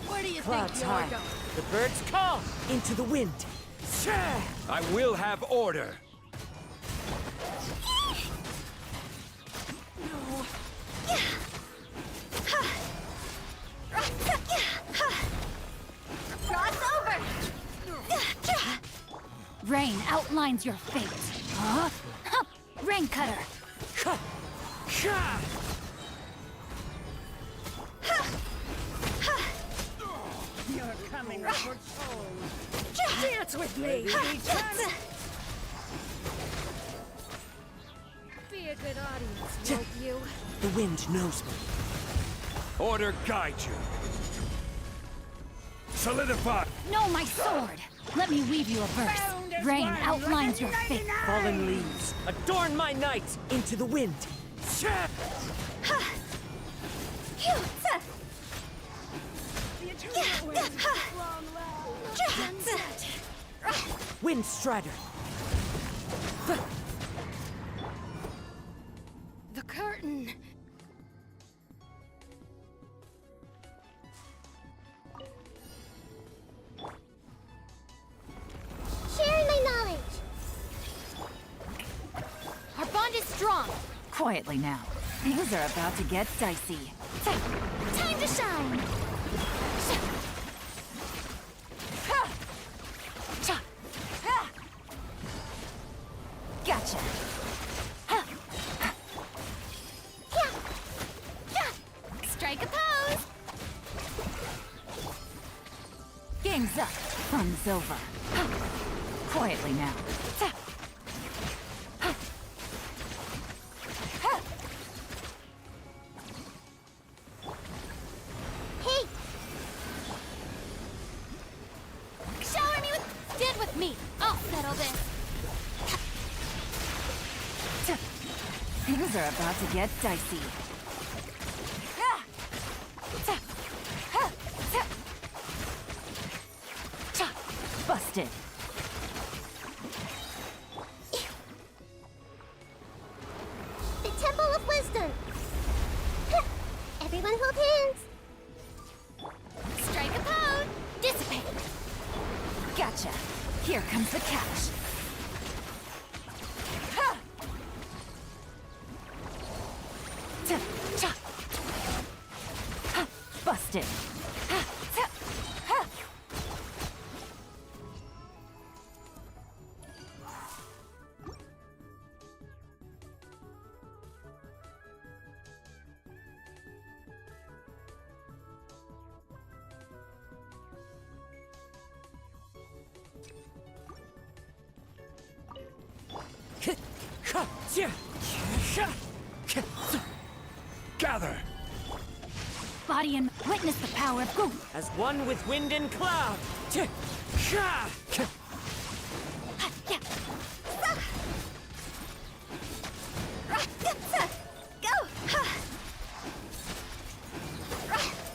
Where do you
Clouds
think you're
high.
going?
The birds call into the wind.
I will have order.
Cross over! Rain outlines your fate. Huh? Huh. Rain cutter!
You're coming for
Dance with me! Be a good audience, won't you?
The wind knows me.
Order guide you. Solidify.
No, my sword! Let me weave you a verse. Rain outlines your fate.
Fallen leaves adorn my night into the wind. Wind Strider.
The curtain.
Sharing my knowledge.
Our bond is strong.
Quietly now. Things are about to get dicey.
Time to shine.
Ha! Cha! Ha! Gotcha. Ha!
Strike a pose.
Game's up. Fun's over. Ha! Quietly now. Ta! Ha! Ha!
Hey,
Shower me with. Stand with me. I'll settle this.
Ta! Things are about to get dicey. Ha! Ta! Ha! Ta! Cha! Busted.
the Temple of Wisdom. Everyone hold hands.
Strike a pose. Dissipate.
Gotcha. Here comes the catch. Ha! Ta! Cha! Ha! Busted. Ha! Ta! Ha!
Gather.
Body and witness the power of Gu.
As one with wind and cloud.
Go!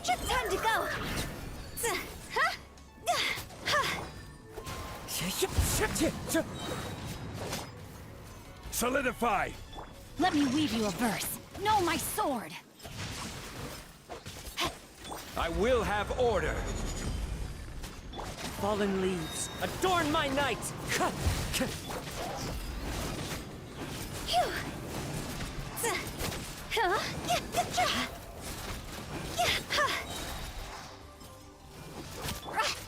Just time to go.
Solidify.
Let me weave you a verse. No, my sword.
I will have order.
Fallen leaves adorn my night.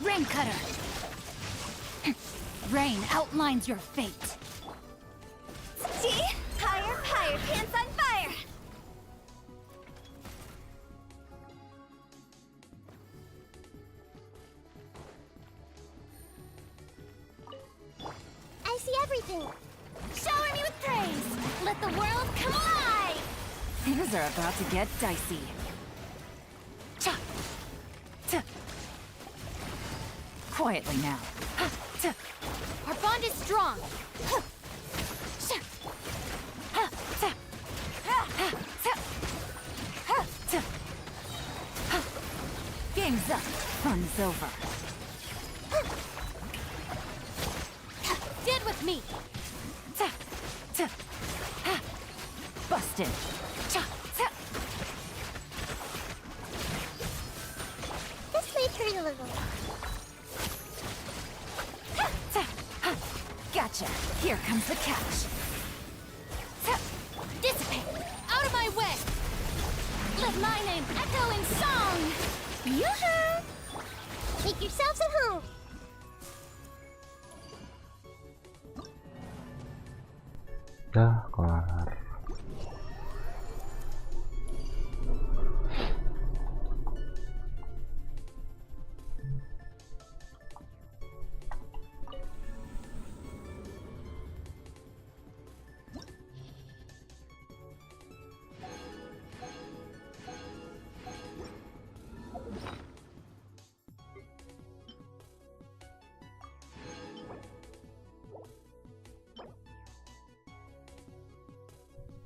Rain cutter. Rain outlines your fate. See? Higher, higher, pants on fire.
I see everything.
Shower me with praise. Let the world come alive.
Things are about to get dicey. Cha. Ta. Quietly now. Ha. Ta.
Our bond is strong.
Sha. Ha. Ta. Ha. Ta. Ha. Ta. Ha. Game's up. Fun's over.
Stand with me.
Ta. Ta. Ha. Busted. Cha. Ta.
This may hurt a little.
Ha. Ta. Ha. Gotcha. Here comes the catch. Ta.
Dissipate. Out of my way. Let my name echo in song.
Yoo-hoo! Make yourselves at home.
Dah kelar.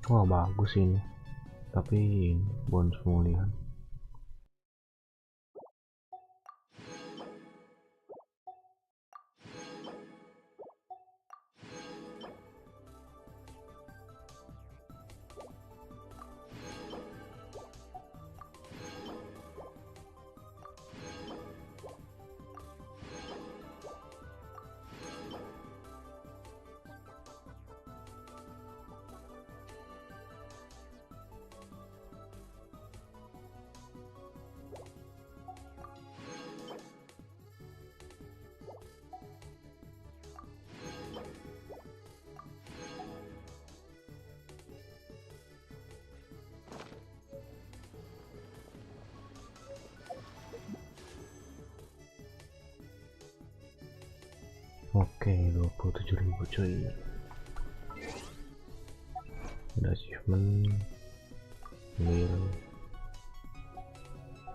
Wah bagus ini, tapi bonus pemulihan. Oke, 27.000 cuy. Ada achievement clear.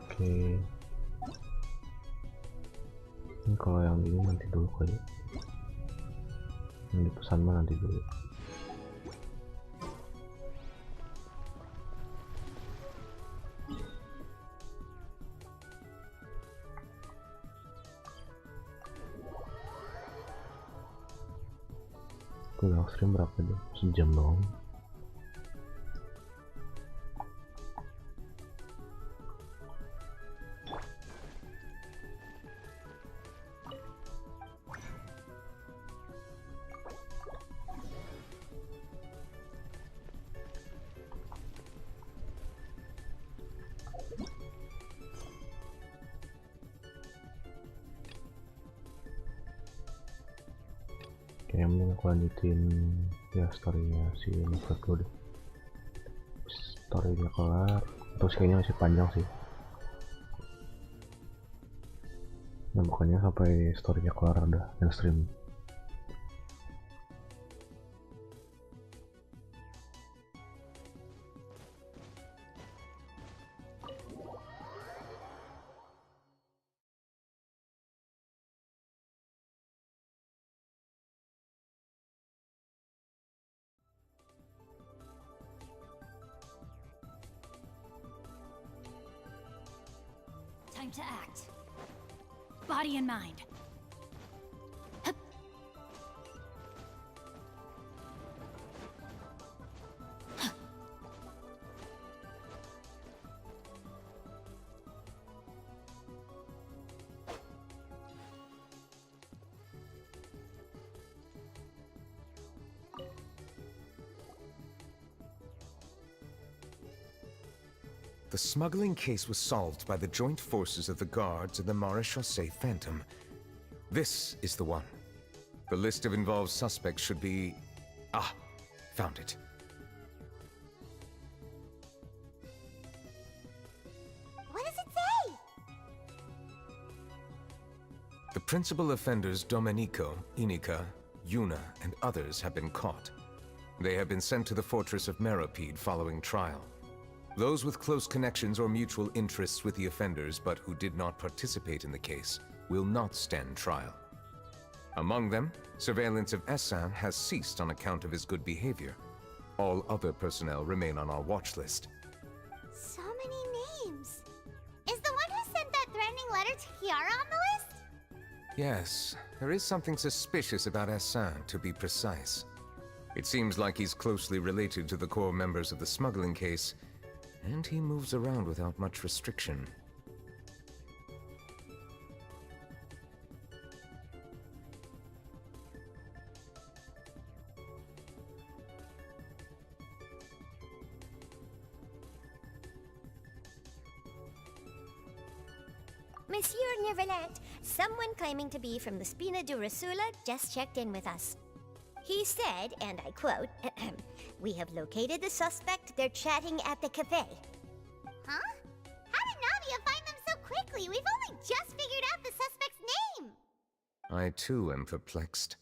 Oke, ini kalau yang ini nanti dulu kali, yang dipesan mah nanti dulu. Udah stream berapa jam? Sejam doang. Kayaknya mending aku lanjutin ya storynya si Nauval dulu deh. Storynya kelar, terus kayaknya masih panjang sih. Nah pokoknya sampai storynya kelar udah yang stream.
Time to act. Body and mind. Hup. Huh.
The smuggling case was solved by the joint forces of the guards and the Maréchaussée Phantom. This is the one. The list of involved suspects should be... Ah, found it.
What does it say?
The principal offenders Domenico, Inica, Yuna, and others have been caught. They have been sent to the fortress of Meropide following trial. Those with close connections or mutual interests with the offenders but who did not participate in the case will not stand trial. Among them, surveillance of Essin has ceased on account of his good behavior. All other personnel remain on our watch list.
So many names. Is the one who sent that threatening letter to Kiara on the list?
Yes, there is something suspicious about Essin, to be precise. It seems like he's closely related to the core members of the smuggling case, and he moves around without much restriction.
Monsieur Neverlet, someone claiming to be from the Spina di Rosula just checked in with us. He said, and I quote, "We have located the suspect. They're chatting at the cafe." Huh? How did Navia find them so quickly? We've only just figured out the suspect's name.
I too am perplexed.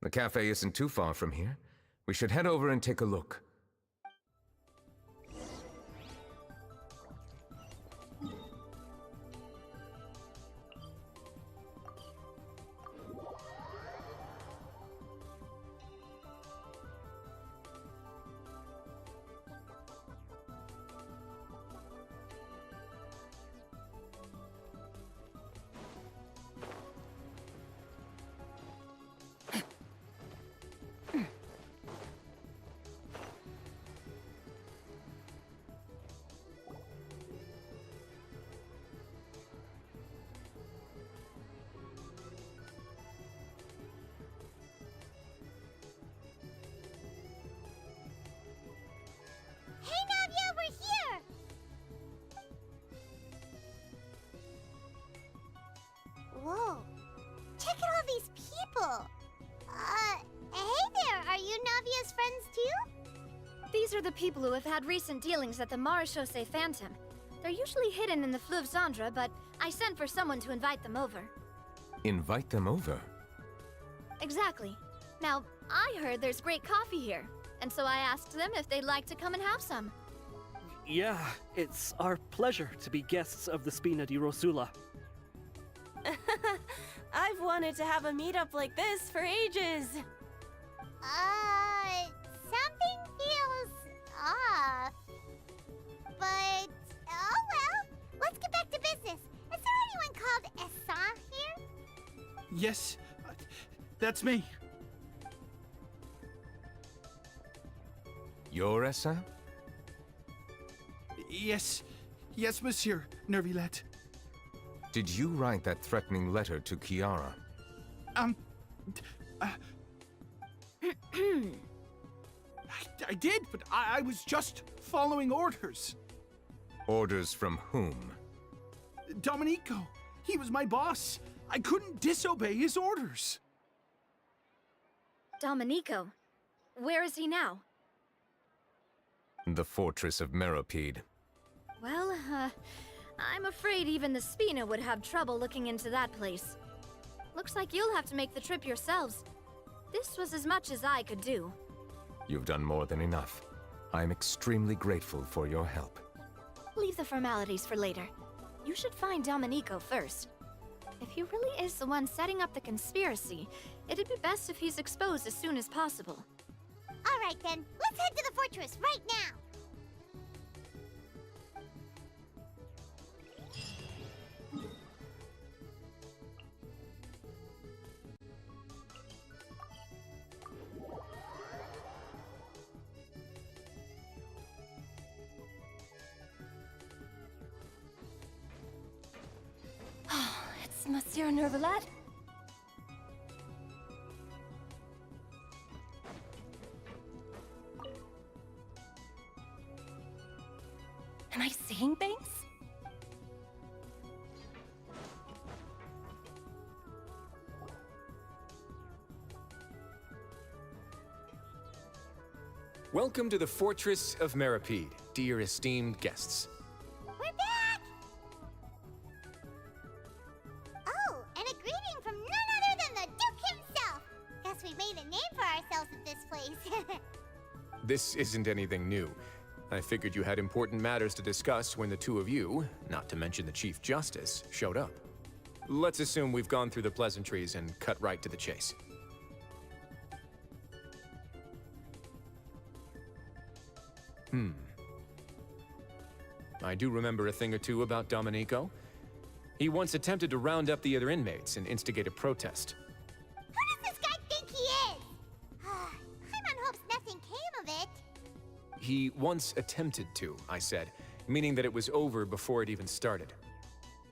The cafe isn't too far from here. We should head over and take a look.
Hey, Navia, we're here! Whoa. Check out all these people. Hey there, are you Navia's friends too?
These are the people who have had recent dealings at the Maréchaussée Phantom. They're usually hidden in the Fleuve Cendre, but I sent for someone to invite them over.
Invite them over?
Exactly. Now, I heard there's great coffee here, and so I asked them if they'd like to come and have some.
Yeah, it's our pleasure to be guests of the Spina di Rosula.
I've wanted to have a meetup like this for ages.
Something feels off. But, oh well. Let's get back to business. Is there anyone called Essin here?
Yes, that's me.
You're Essin?
Yes, Monsieur Nervilette.
Did you write that threatening letter to Kiara?
I did, but I was just following orders.
Orders from whom?
Domenico. He was my boss. I couldn't disobey his orders.
Domenico? Where is he now?
The fortress of Meropide.
Well, I'm afraid even the Spina would have trouble looking into that place. Looks like you'll have to make the trip yourselves. This was as much as I could do.
You've done more than enough. I am extremely grateful for your help.
Leave the formalities for later. You should find Domenico first. If he really is the one setting up the conspiracy, it'd be best if he's exposed as soon as possible.
All right then, let's head to the fortress right now.
It's Monsieur Nervilette. Am I saying things?
Welcome to the Fortress of Meripede, dear esteemed guests.
We're back! Oh, and a greeting from none other than the Duke himself! Guess we made a name for ourselves at this place.
This isn't anything new. I figured you had important matters to discuss when the two of you, not to mention the Chief Justice, showed up. Let's assume we've gone through the pleasantries and cut right to the chase. I do remember a thing or two about Domenico. He once attempted to round up the other inmates and instigate a protest.
Who does this guy think he is? Paimon hopes nothing came of it.
He once attempted to, I said, meaning that it was over before it even started.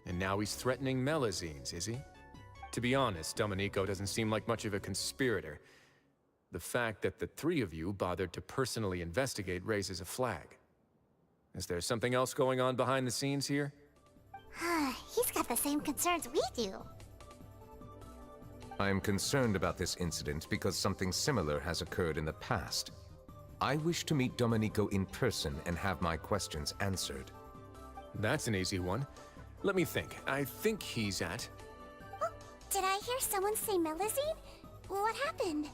And now he's threatening Melazines, is he? To be honest, Domenico doesn't seem like much of a conspirator. The fact that the three of you bothered to personally investigate raises a flag. Is there something else going on behind the scenes here?
He's got the same concerns we do.
I am concerned about this incident because something similar has occurred in the past. I wish to meet Domenico in person and have my questions answered.
That's an easy one. Let me think. I think he's at...
Oh, did I hear someone say Melazine? What happened?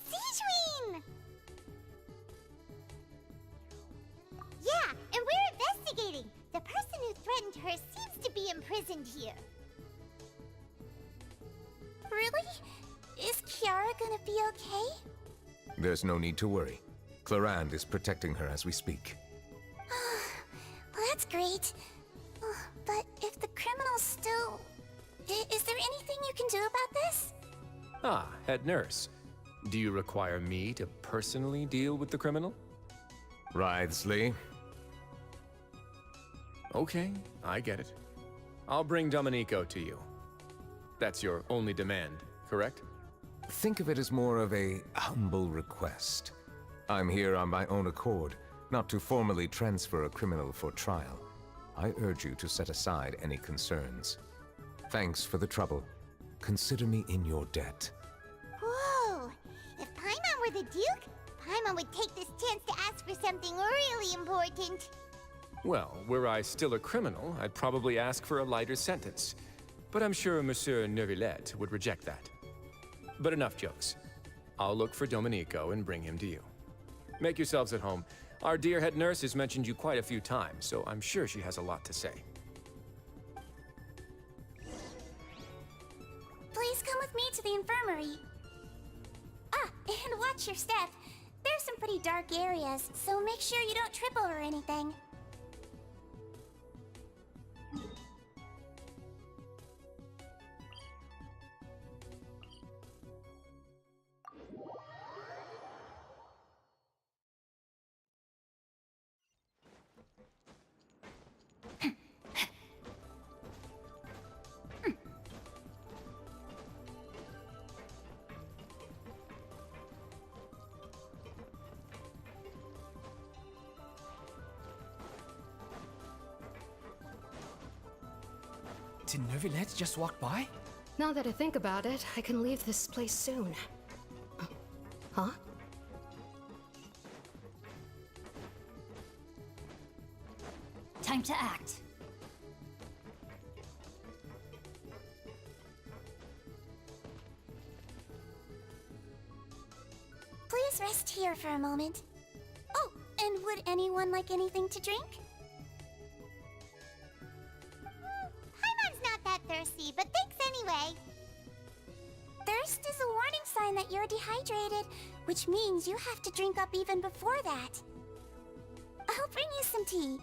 Sijuin! Yeah, and we're investigating. The person who threatened her seems to be imprisoned here. Really? Is Kiara gonna be okay?
There's no need to worry. Clarande is protecting her as we speak.
Well, that's great. But if the criminal's still... Is there anything you can do about this?
Ah, head nurse. Do you require me to personally deal with the criminal?
Writhsley.
Okay, I get it. I'll bring Domenico to you. That's your only demand, correct?
Think of it as more of a humble request. I'm here on my own accord, not to formally transfer a criminal for trial. I urge you to set aside any concerns. Thanks for the trouble. Consider me in your debt.
Whoa! If Paimon were the Duke, Paimon would take this chance to ask for something really important.
Well, were I still a criminal, I'd probably ask for a lighter sentence. But I'm sure Monsieur Neuvillette would reject that. But enough jokes. I'll look for Domenico and bring him to you. Make yourselves at home. Our dear head nurse has mentioned you quite a few times, so I'm sure she has a lot to say.
Please come with me to the infirmary. Ah, and watch your step. There's some pretty dark areas, so make sure you don't trip over anything.
Did Neuvillette just walk by?
Now that I think about it, I can leave this place soon. Huh?
Time to act.
Please rest here for a moment. Oh, and would anyone like anything to drink? Paimon's not that thirsty, but thanks anyway. Thirst is a warning sign that you're dehydrated, which means you have to drink up even before that. I'll bring you some tea.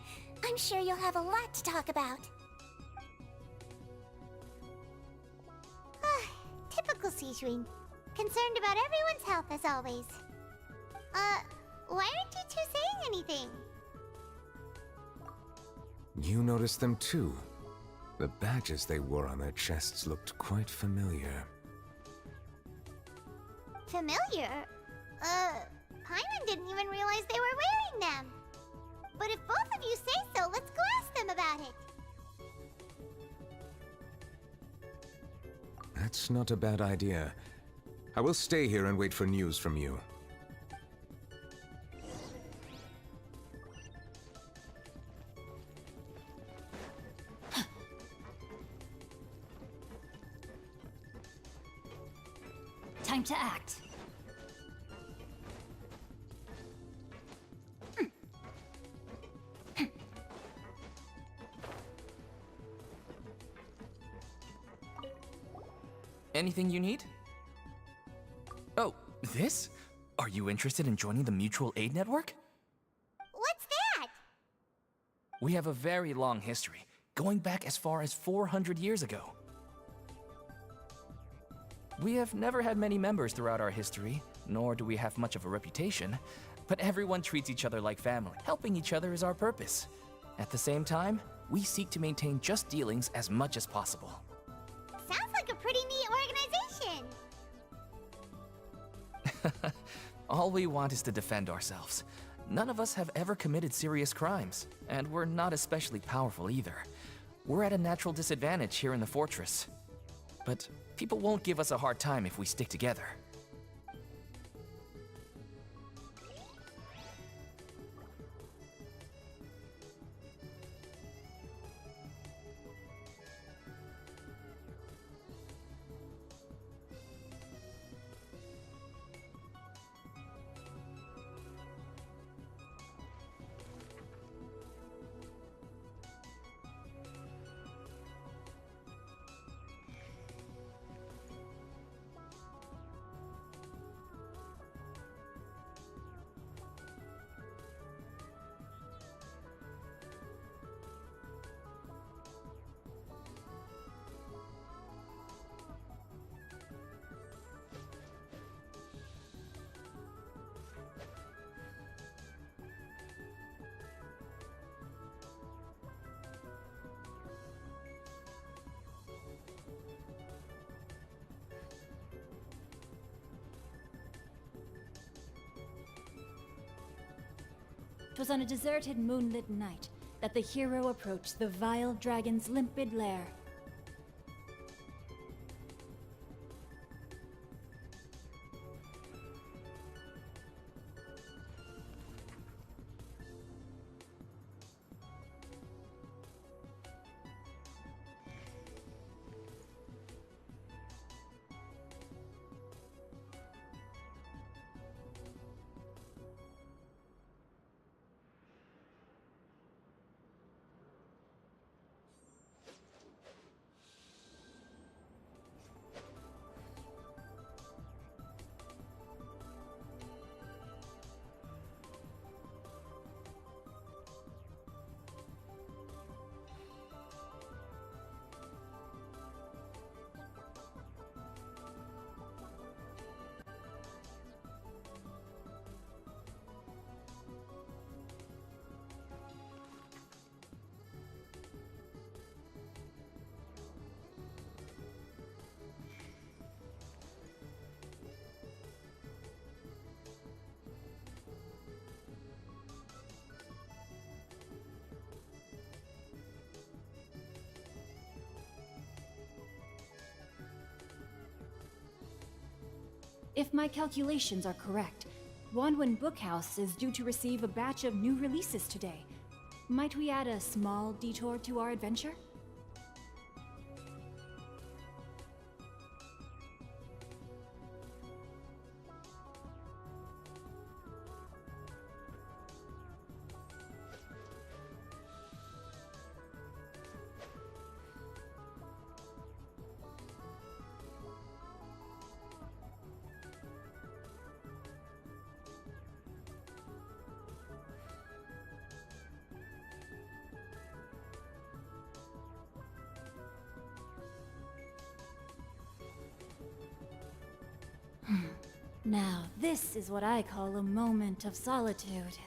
I'm sure you'll have a lot to talk about. Typical Sijuin. Concerned about everyone's health as always. Why aren't you two saying anything?
You noticed them too. The badges they wore on their chests looked quite familiar.
Familiar? Paimon didn't even realize they were wearing them.
That's not a bad idea. I will stay here and wait for news from you.
Time to act.
Anything you need? Oh, this? Are you interested in joining the Mutual Aid Network?
What's that?
We have a very long history, going back as far as 400 years ago. We have never had many members throughout our history, nor do we have much of a reputation, but everyone treats each other like family. Helping each other is our purpose. At the same time, we seek to maintain just dealings as much as possible.
Sounds like a pretty neat organization.
All we want is to defend ourselves. None of us have ever committed serious crimes, and we're not especially powerful either. We're at a natural disadvantage here in the fortress. But people won't give us a hard time if we stick together.
It was on a deserted moonlit night that the hero approached the vile dragon's limpid lair. If my calculations are correct, Wanwan Bookhouse is due to receive a batch of new releases today. Might we add a small detour to our adventure? Now, this is what I call a moment of solitude.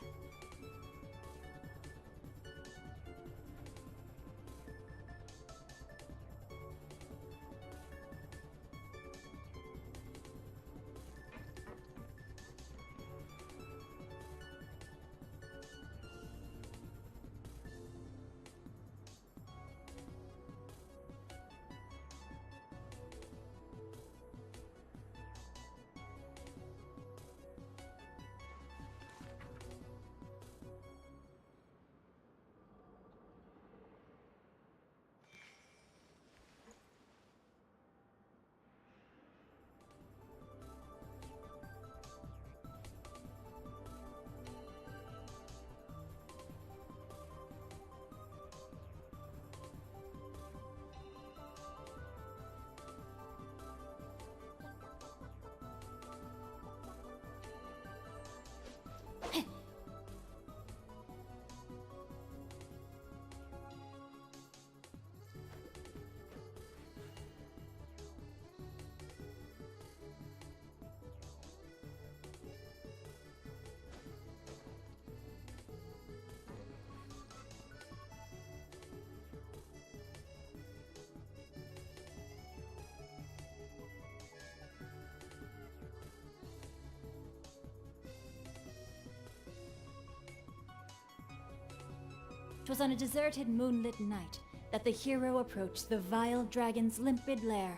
'Twas on a deserted moonlit night that the hero approached the vile dragon's limpid lair.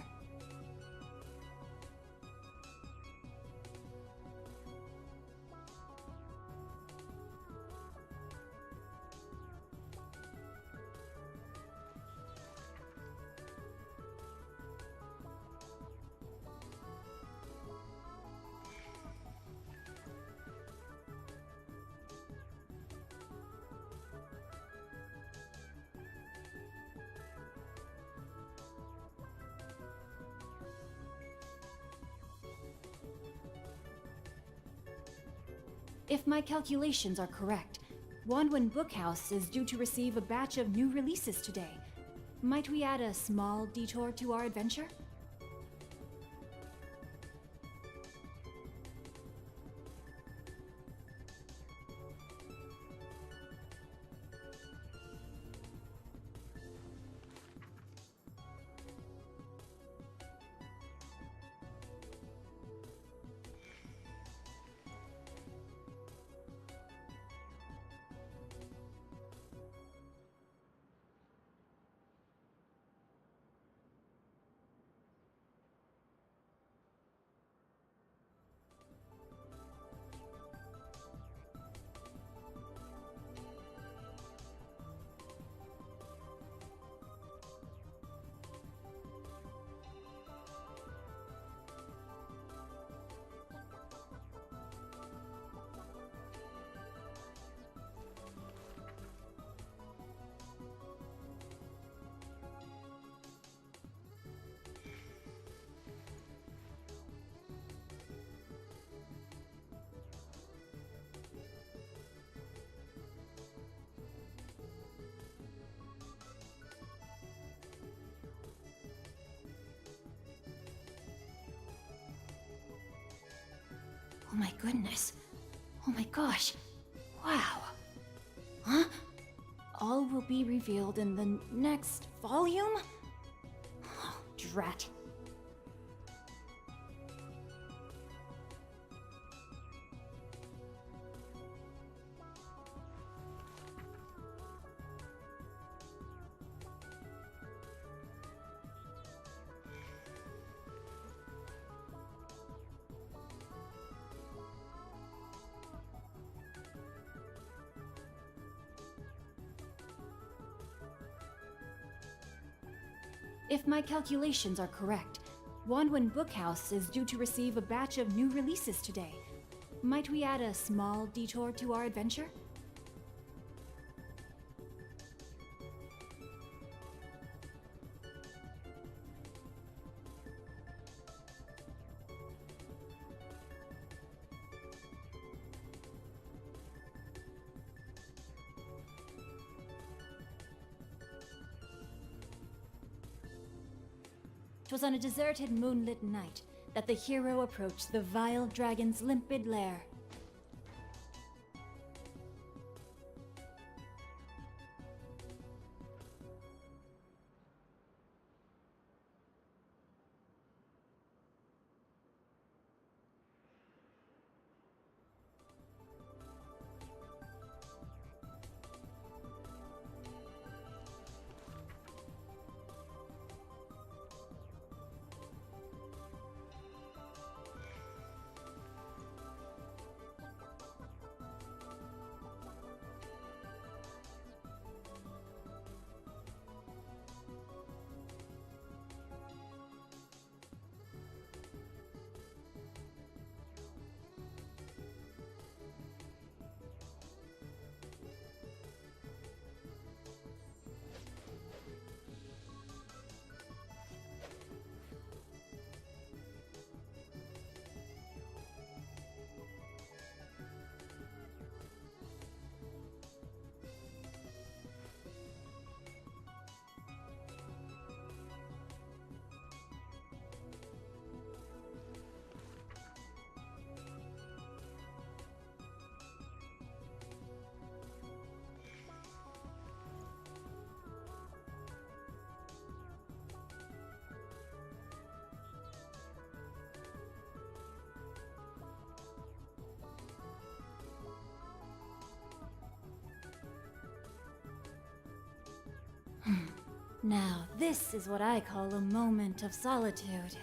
If my calculations are correct, Wanwan Bookhouse is due to receive a batch of new releases today. Might we add a small detour to our adventure? Oh my goodness. Oh my gosh. Wow. Huh? All will be revealed in the next volume? Oh, drat. If my calculations are correct, Wanwan Bookhouse is due to receive a batch of new releases today. Might we add a small detour to our adventure? Twas on a deserted moonlit night that the hero approached the vile dragon's limpid lair. Now, this is what I call a moment of solitude.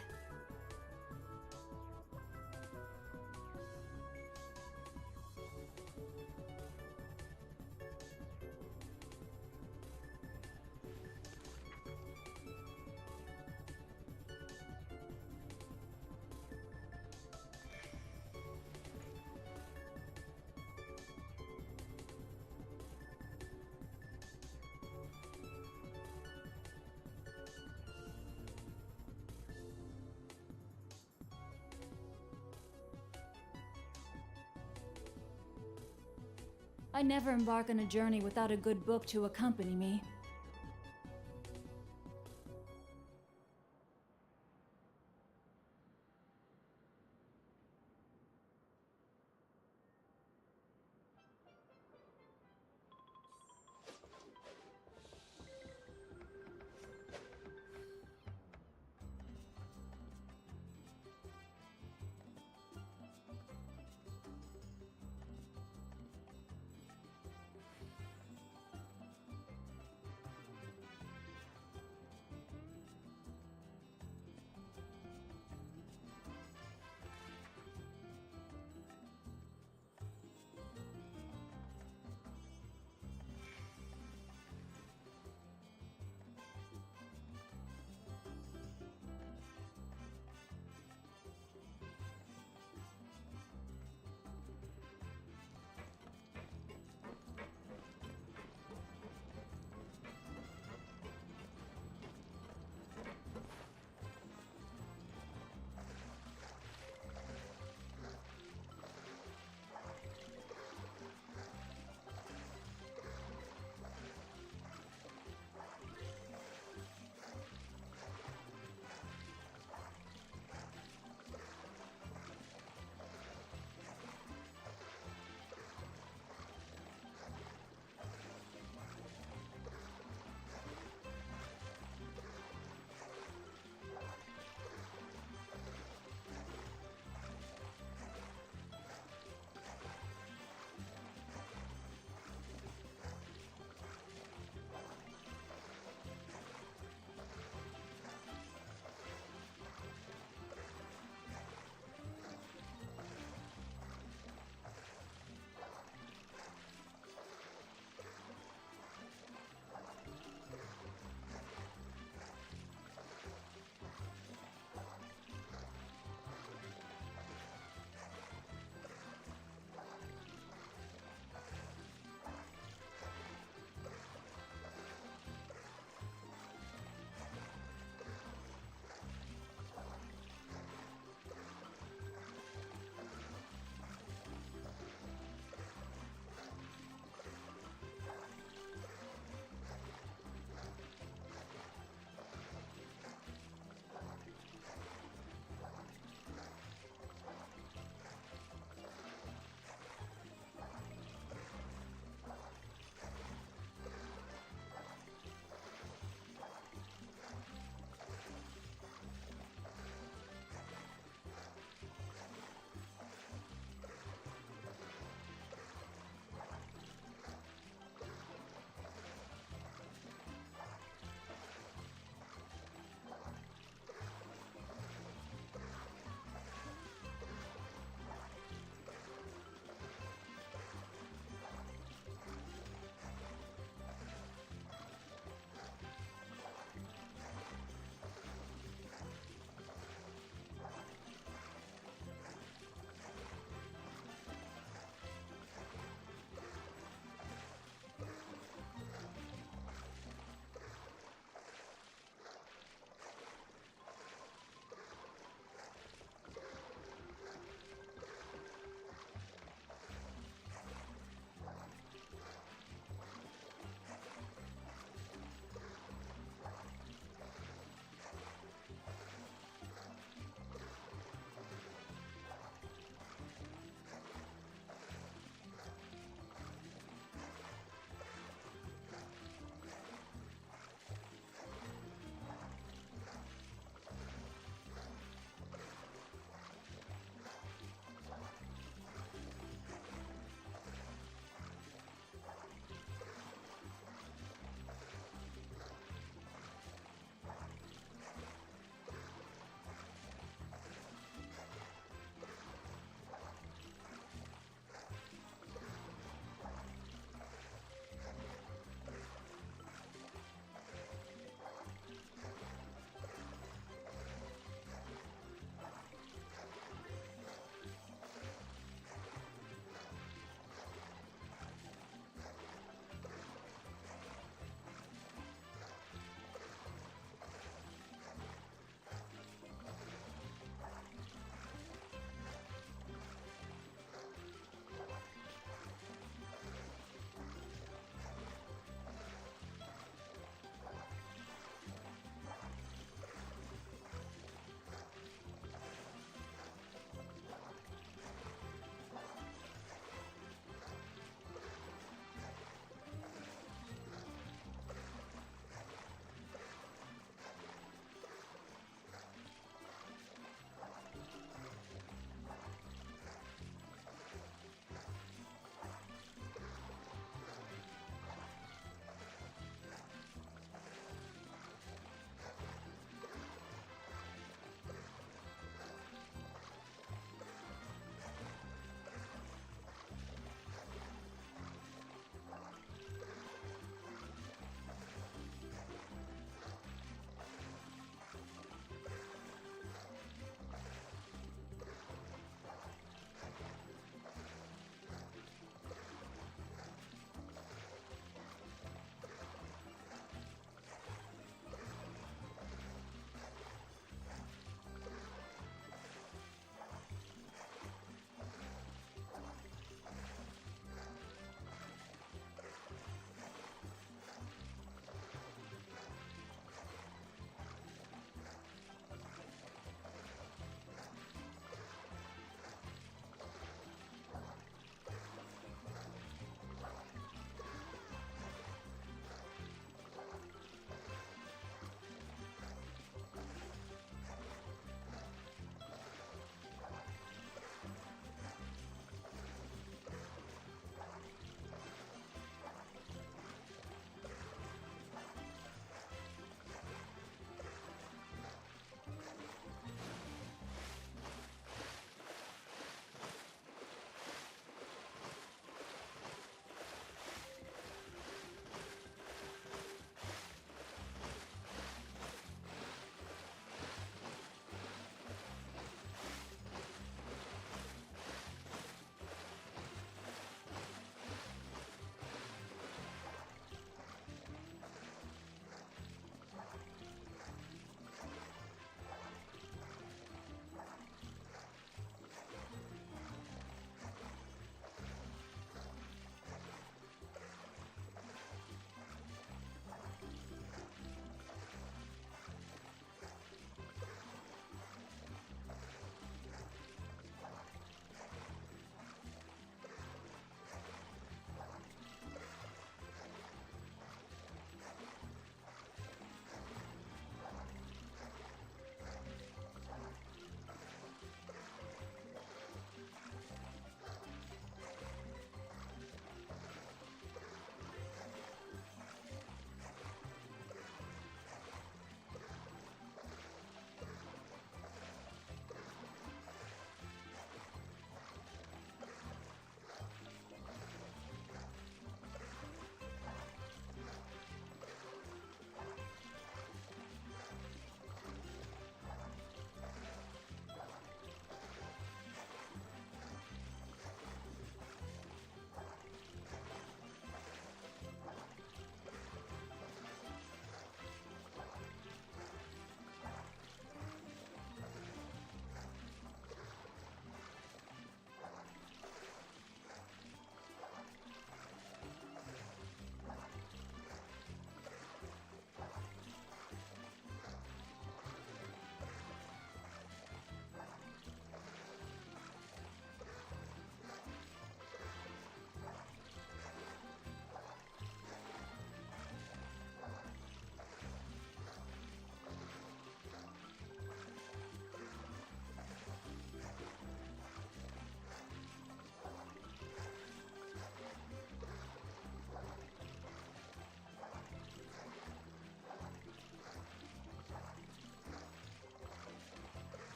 I never embark on a journey without a good book to accompany me.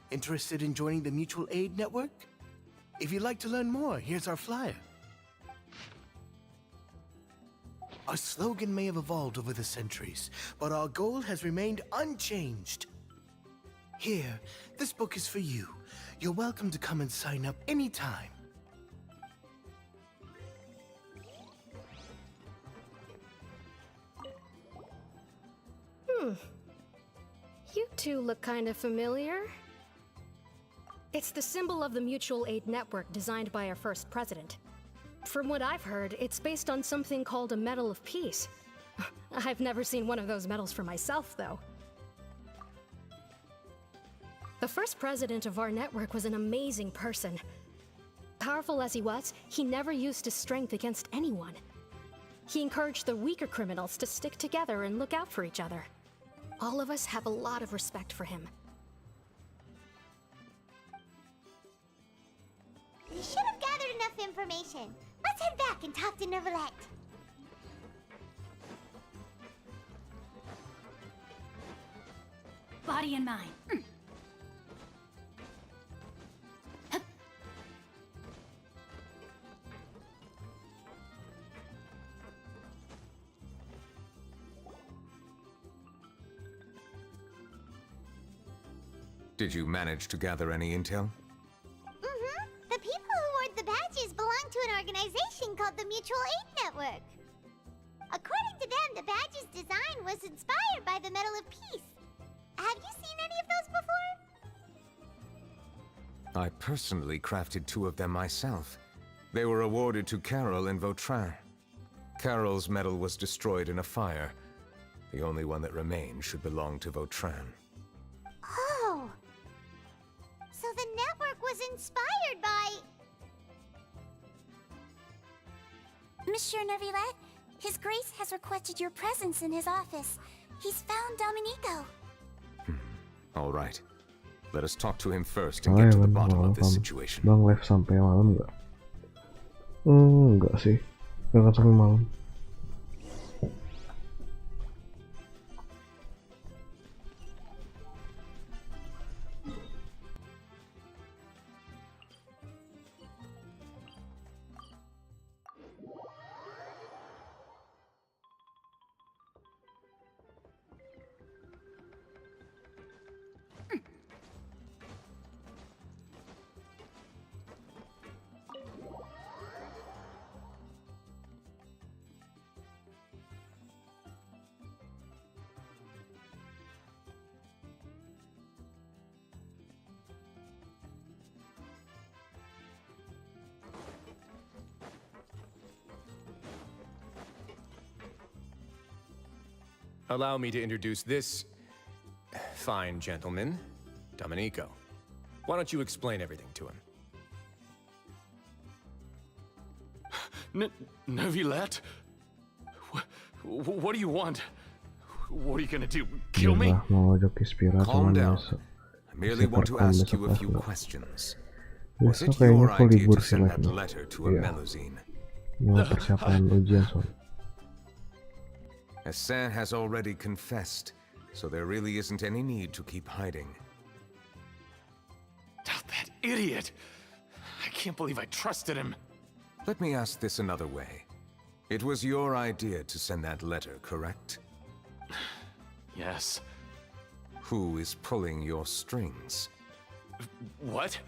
Interested in joining the mutual aid network? If you'd like to learn more, here's our flyer. Our slogan may have evolved over the centuries, but our goal has remained unchanged. Here, this book is for you. You're welcome to come and sign up anytime.
You two look kind of familiar. It's the symbol of the mutual aid network designed by our first president. From what I've heard, it's based on something called a Medal of Peace. I've never seen one of those medals for myself, though. The first president of our network was an amazing person. Powerful as he was, he never used his strength against anyone. He encouraged the weaker criminals to stick together and look out for each other. All of us have a lot of respect for him.
We should have gathered enough information. Let's head back and talk to Nauval.
Body and mind.
Did you manage to gather any intel?
The people who wore the badges belong to an organization called the Mutual Aid Network. According to them, the badge's design was inspired by the Medal of Peace. Have you seen any of those before?
I personally crafted 2 of them myself. They were awarded to Carol and Vautrin. Carol's medal was destroyed in a fire. The only one that remained should belong to Vautrin.
Oh! So the network was inspired by...
Monsieur Nauval, His Grace has requested your presence in his office. He's found Domenico.
All right. Let us talk to him first and get to the bottom of this situation.
Bang live sampai malam nggak? Enggak sih. Nggak sampai malam.
Allow me to introduce this fine gentleman, Domenico. Why don't you explain everything to him?
Nauval? What do you want? What are you gonna do? Kill me?
Calm down. I merely want to ask you a few questions. Was it your idea to send that letter to a Melusine?
Persiapan ujian soalnya.
Hassan has already confessed, so there really isn't any need to keep hiding.
That idiot! I can't believe I trusted him.
Let me ask this another way. It was your idea to send that letter, correct?
Yes.
Who is pulling your strings?
What?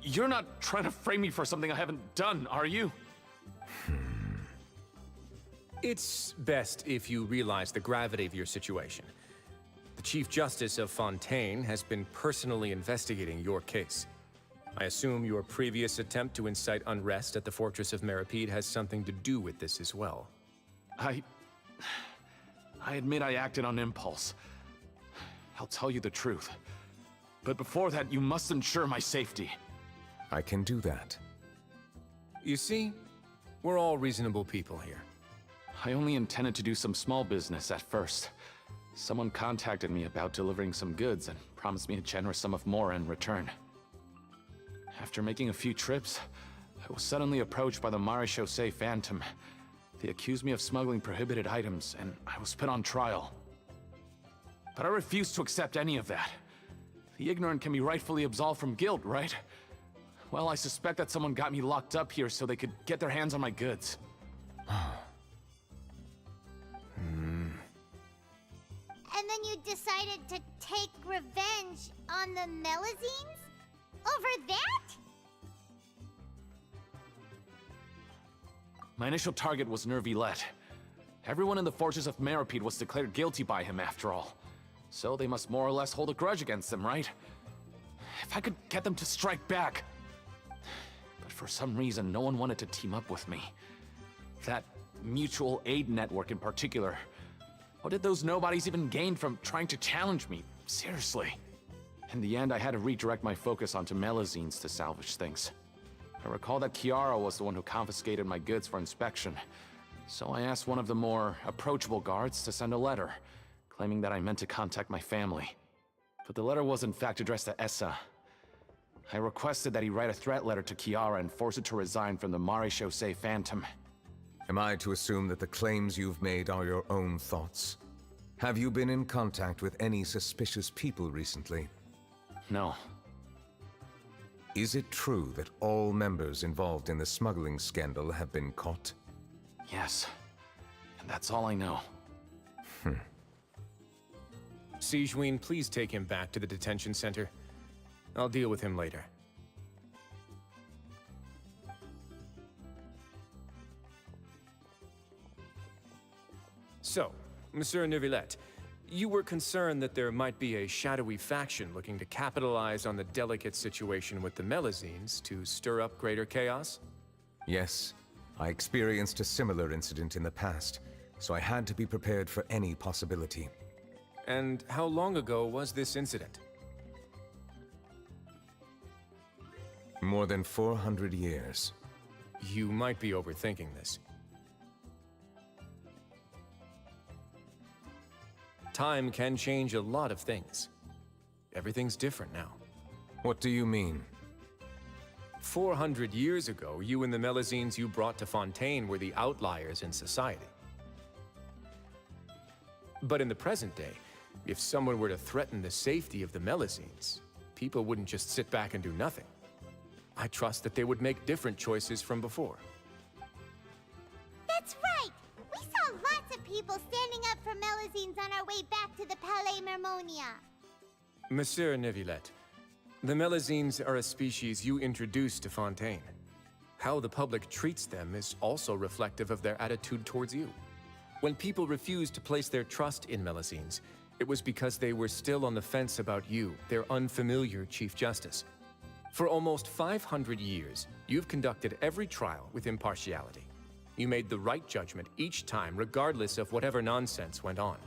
You're not trying to frame me for something I haven't done, are you?
It's best if you realize the gravity of your situation. The Chief Justice of Fontaine has been personally investigating your case. I assume your previous attempt to incite unrest at the Fortress of Meripede has something to do with this as well.
I admit I acted on impulse. I'll tell you the truth. But before that, you must ensure my safety.
I can do that.
You see, we're all reasonable people here.
I only intended to do some small business at first. Someone contacted me about delivering some goods and promised me a generous sum of more in return. After making a few trips, I was suddenly approached by the Marechaussee Phantom. They accused me of smuggling prohibited items, and I was put on trial. But I refused to accept any of that. The ignorant can be rightfully absolved from guilt, right? Well, I suspect that someone got me locked up here so they could get their hands on my goods.
And then you decided to take revenge on the Melazines? Over that?
My initial target was Nervilette. Everyone in the fortress of Meropide was declared guilty by him after all. So they must more or less hold a grudge against him, right? If I could get them to strike back. But for some reason, no one wanted to team up with me. That mutual aid network in particular. What did those nobodies even gain from trying to challenge me? Seriously. In the end, I had to redirect my focus onto Melazines to salvage things. I recall that Kiara was the one who confiscated my goods for inspection. So I asked one of the more approachable guards to send a letter, claiming that I meant to contact my family. But the letter was in fact addressed to Essa. I requested that he write a threat letter to Kiara and force her to resign from the Marechaussee Phantom.
Am I to assume that the claims you've made are your own thoughts? Have you been in contact with any suspicious people recently?
No.
Is it true that all members involved in the smuggling scandal have been caught?
Yes. And that's all I know.
Sigewinne, please take him back to the detention center. I'll deal with him later. So, Monsieur Nervilette, you were concerned that there might be a shadowy faction looking to capitalize on the delicate situation with the Melazines to stir up greater chaos?
Yes. I experienced a similar incident in the past, so I had to be prepared for any possibility.
And how long ago was this incident?
More than 400 years.
You might be overthinking this. Time can change a lot of things. Everything's different now.
What do you mean?
400 years ago, you and the Melazines you brought to Fontaine were the outliers in society. But in the present day, if someone were to threaten the safety of the Melazines, people wouldn't just sit back and do nothing. I trust that they would make different choices from before.
That's right! We saw lots of people standing up for Melazines on our way back to the Palais Mermonia.
Monsieur Nervilette, the Melazines are a species you introduced to Fontaine. How the public treats them is also reflective of their attitude towards you. When people refused to place their trust in Melazines, it was because they were still on the fence about you, their unfamiliar Chief Justice. For almost 500 years, you've conducted every trial with impartiality. You made the right judgment each time, regardless of whatever nonsense went on.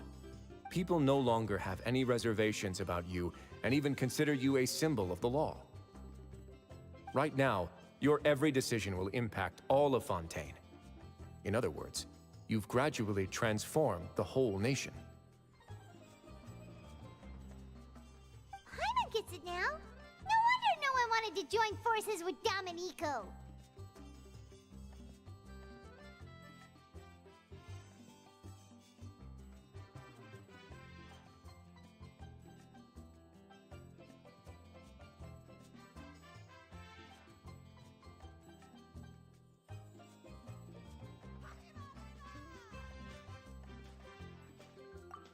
People no longer have any reservations about you and even consider you a symbol of the law. Right now, your every decision will impact all of Fontaine. In other words, you've gradually transformed the whole nation.
Paimon gets it now. No wonder no one wanted to join forces with Domenico.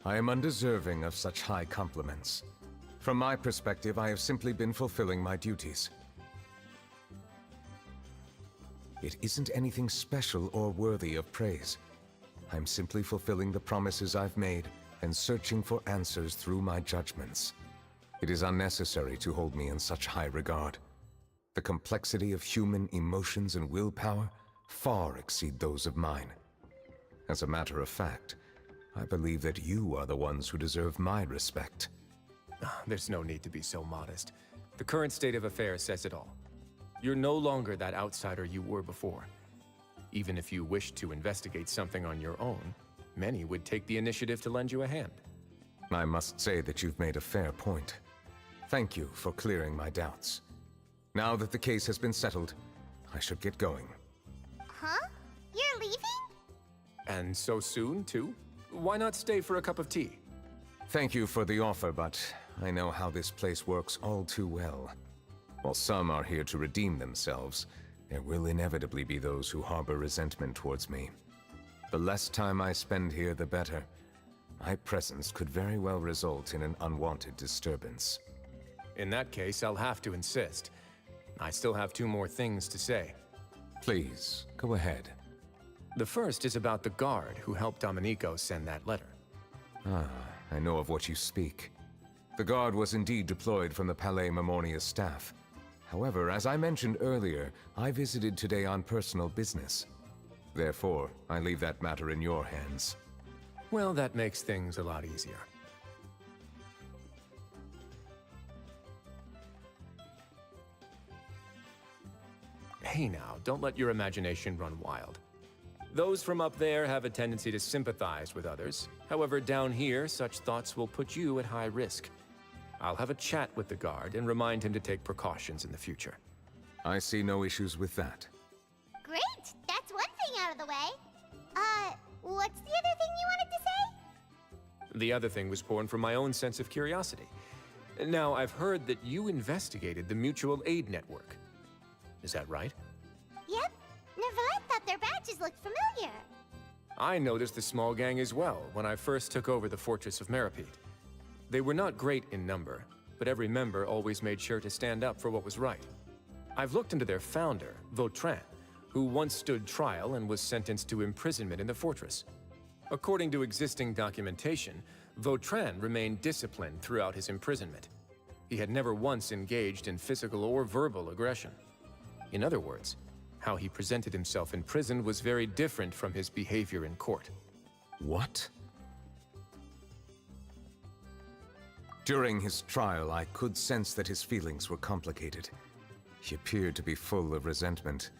I am undeserving of such high compliments. From my perspective, I have simply been fulfilling my duties. It isn't anything special or worthy of praise. I'm simply fulfilling the promises I've made and searching for answers through my judgments. It is unnecessary to hold me in such high regard. The complexity of human emotions and willpower far exceed those of mine. As a matter of fact, I believe that you are the ones who deserve my respect.
There's no need to be so modest. The current state of affairs says it all. You're no longer that outsider you were before. Even if you wished to investigate something on your own, many would take the initiative to lend you a hand.
I must say that you've made a fair point. Thank you for clearing my doubts. Now that the case has been settled, I should get going.
Huh? You're leaving?
And so soon, too? Why not stay for a cup of tea?
Thank you for the offer, but I know how this place works all too well. While some are here to redeem themselves, there will inevitably be those who harbor resentment towards me. The less time I spend here, the better. My presence could very well result in an unwanted disturbance.
In that case, I'll have to insist. I still have 2 more things to say.
Please, go ahead.
The first is about the guard who helped Domenico send that letter.
Ah, I know of what you speak. The guard was indeed deployed from the Palais Memornia's staff. However, as I mentioned earlier, I visited today on personal business. Therefore, I leave that matter in your hands.
Well, that makes things a lot easier. Hey now, don't let your imagination run wild. Those from up there have a tendency to sympathize with others. However, down here, such thoughts will put you at high risk. I'll have a chat with the guard and remind him to take precautions in the future.
I see no issues with that.
Great! That's one thing out of the way. What's the other thing you wanted to say?
The other thing was born from my own sense of curiosity. Now, I've heard that you investigated the mutual aid network. Is that right?
Yep. Nervalette thought their badges looked familiar.
I noticed the small gang as well when I first took over the fortress of Meripede. They were not great in number, but every member always made sure to stand up for what was right. I've looked into their founder, Vautrin, who once stood trial and was sentenced to imprisonment in the fortress. According to existing documentation, Vautrin remained disciplined throughout his imprisonment. He had never once engaged in physical or verbal aggression. In other words, how he presented himself in prison was very different from his behavior in court.
What? During his trial, I could sense that his feelings were complicated. He appeared to be full of resentment,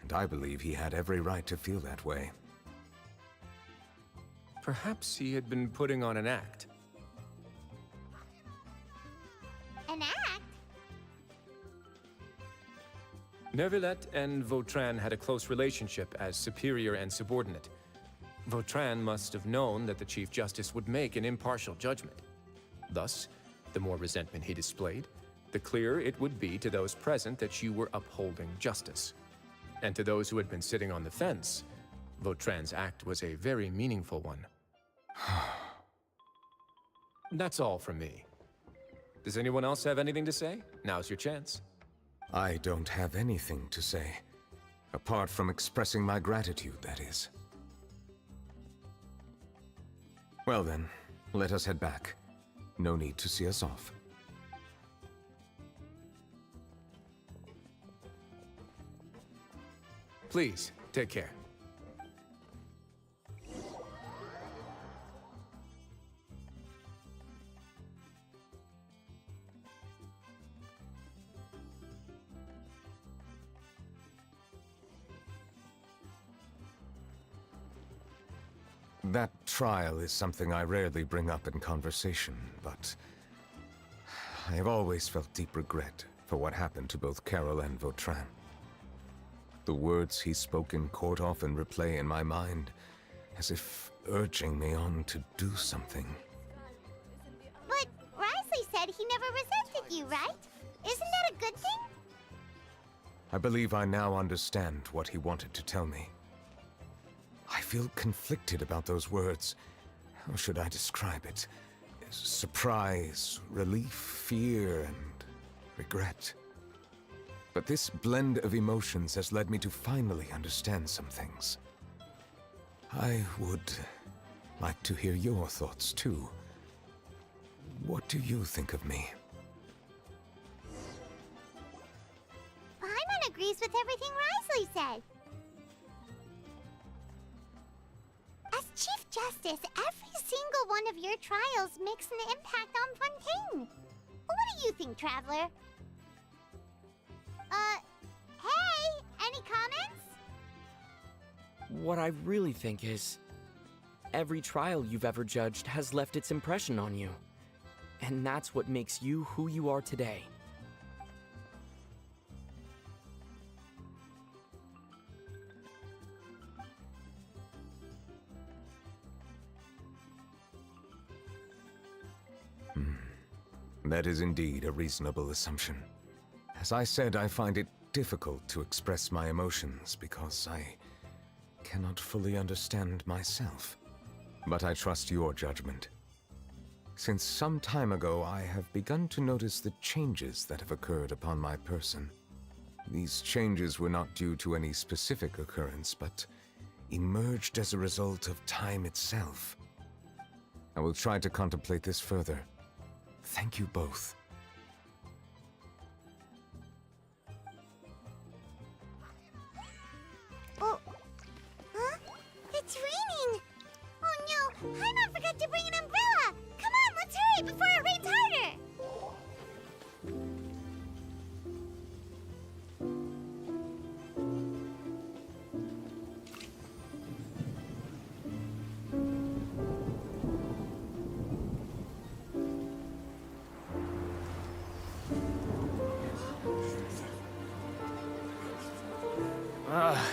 and I believe he had every right to feel that way.
Perhaps he had been putting on an act.
An act?
Nervalette and Vautrin had a close relationship as superior and subordinate. Vautrin must have known that the Chief Justice would make an impartial judgment. Thus, the more resentment he displayed, the clearer it would be to those present that you were upholding justice. And to those who had been sitting on the fence, Vautrin's act was a very meaningful one. That's all from me. Does anyone else have anything to say? Now's your chance.
I don't have anything to say. Apart from expressing my gratitude, that is. Well then, let us head back. No need to see us off.
Please, take care.
That trial is something I rarely bring up in conversation, but I have always felt deep regret for what happened to both Carol and Vautrin. The words he spoke in court often replay in my mind, as if urging me on to do something.
But Risley said he never resented you, right? Isn't that a good thing?
I believe I now understand what he wanted to tell me. I feel conflicted about those words. How should I describe it? Surprise, relief, fear, and regret. But this blend of emotions has led me to finally understand some things. I would like to hear your thoughts, too. What do you think of me?
Paimon agrees with everything Risley said. As Chief Justice, every single one of your trials makes an impact on Fontaine. What do you think, Traveler? Hey, any comments?
What I really think is, every trial you've ever judged has left its impression on you. And that's what makes you who you are today.
That is indeed a reasonable assumption. As I said, I find it difficult to express my emotions because I cannot fully understand myself. But I trust your judgment. Since some time ago, I have begun to notice the changes that have occurred upon my person. These changes were not due to any specific occurrence, but emerged as a result of time itself. I will try to contemplate this further. Thank you both.
Oh, huh? It's raining! Oh no, Paimon forgot to bring an umbrella! Come on, let's hurry before it rains harder!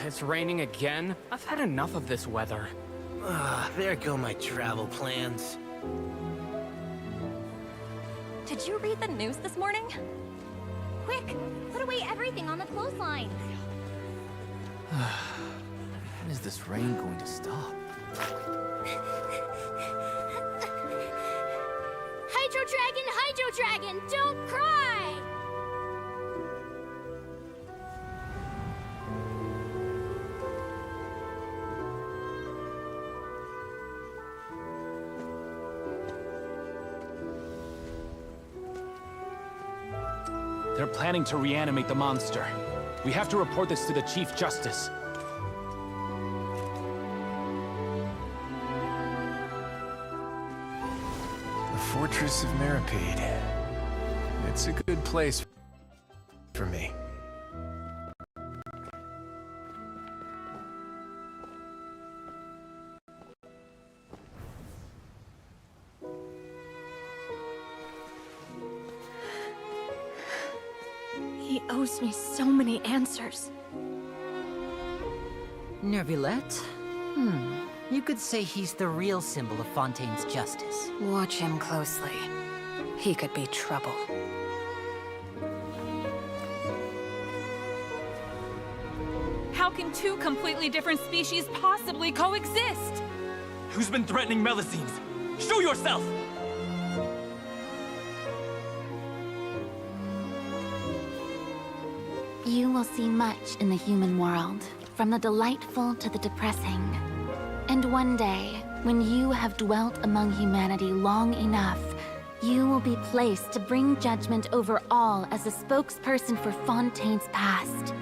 It's raining again? I've had enough of this weather.
There go my travel plans.
Did you read the news this morning?
Quick, put away everything on the clothesline.
When is this rain going to stop?
Hydro Dragon, don't cry!
They're planning to reanimate the monster. We have to report this to the Chief Justice.
The Fortress of Meripede. It's a good place for me.
He owes me so many answers.
Neuvillette? You could say he's the real symbol of Fontaine's justice.
Watch him closely. He could be trouble.
How can two completely different species possibly coexist?
Who's been threatening Melusines? Show yourself!
You will see much in the human world, from the delightful to the depressing. And one day, when you have dwelt among humanity long enough, you will be placed to bring judgment over all as a spokesperson for Fontaine's past.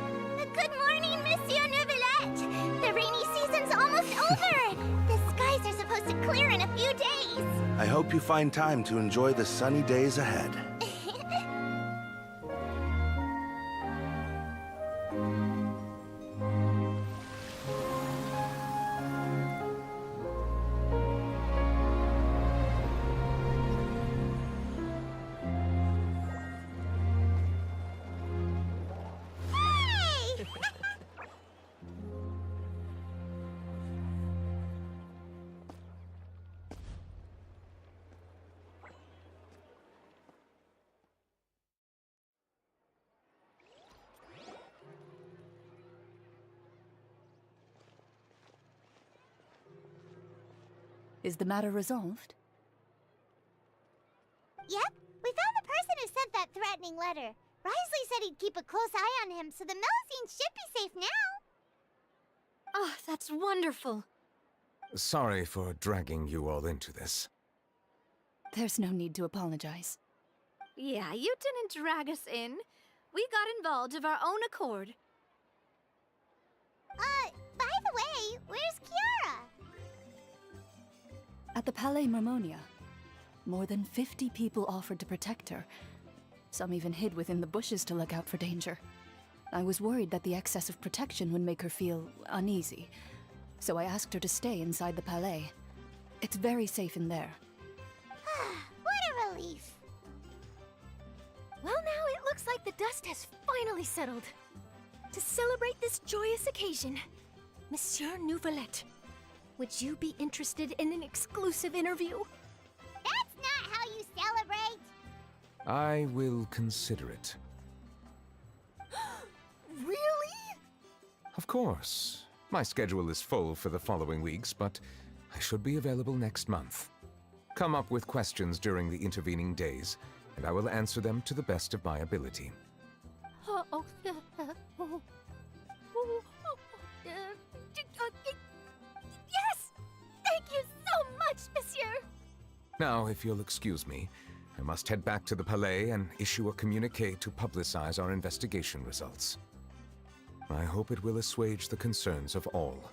Good morning, Monsieur Neuvillette! The rainy season's almost over! The skies are supposed to clear in a few days!
I hope you find time to enjoy the sunny days ahead.
Is the matter resolved?
Yep, we found the person who sent that threatening letter. Risley said he'd keep a close eye on him, so the Melusines should be safe now.
Oh, that's wonderful.
Sorry for dragging you all into this.
There's no need to apologize.
Yeah, you didn't drag us in. We got involved of our own accord.
By the way, where's Kiara?
At the Palais Marmonia, more than 50 people offered to protect her. Some even hid within the bushes to look out for danger. I was worried that the excess of protection would make her feel uneasy, so I asked her to stay inside the Palais. It's very safe in there.
What a relief.
Well, now it looks like the dust has finally settled. To celebrate this joyous occasion, Monsieur Neuvillette, would you be interested in an exclusive interview?
That's not how you celebrate.
I will consider it.
Really?
Of course. My schedule is full for the following weeks, but I should be available next month. Come up with questions during the intervening days, and I will answer them to the best of my ability.
Yes! Thank you so much, monsieur!
Now, if you'll excuse me, I must head back to the Palais and issue a communiqué to publicize our investigation results. I hope it will assuage the concerns of all.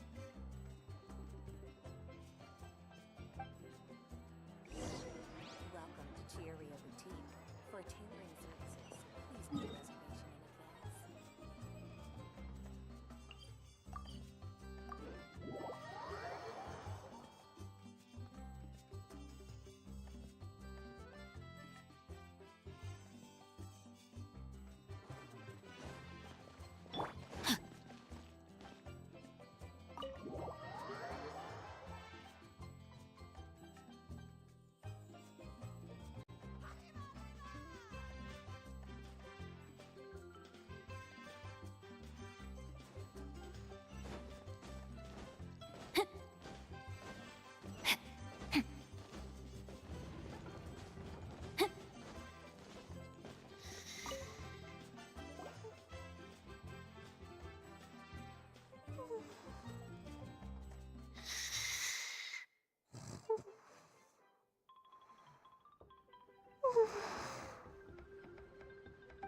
Welcome to Cheeria Boutique. For tailoring services, please make a reservation in advance.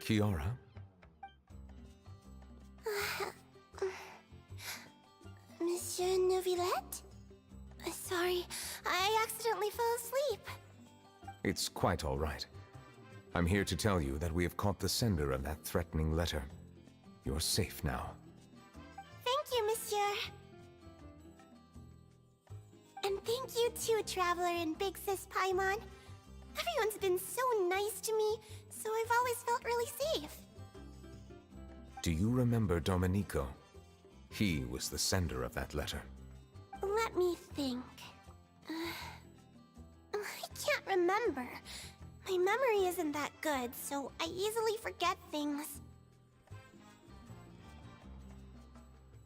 Kiara?
Monsieur Neuvillette? Sorry, I accidentally fell asleep.
It's quite all right. I'm here to tell you that we have caught the sender of that threatening letter. You're safe now.
Thank you, monsieur. And thank you too, Traveler and Big Sis Paimon. Everyone's been so nice to me, so I've always felt really safe.
Do you remember Domenico? He was the sender of that letter.
Let me think. I can't remember. My memory isn't that good, so I easily forget things.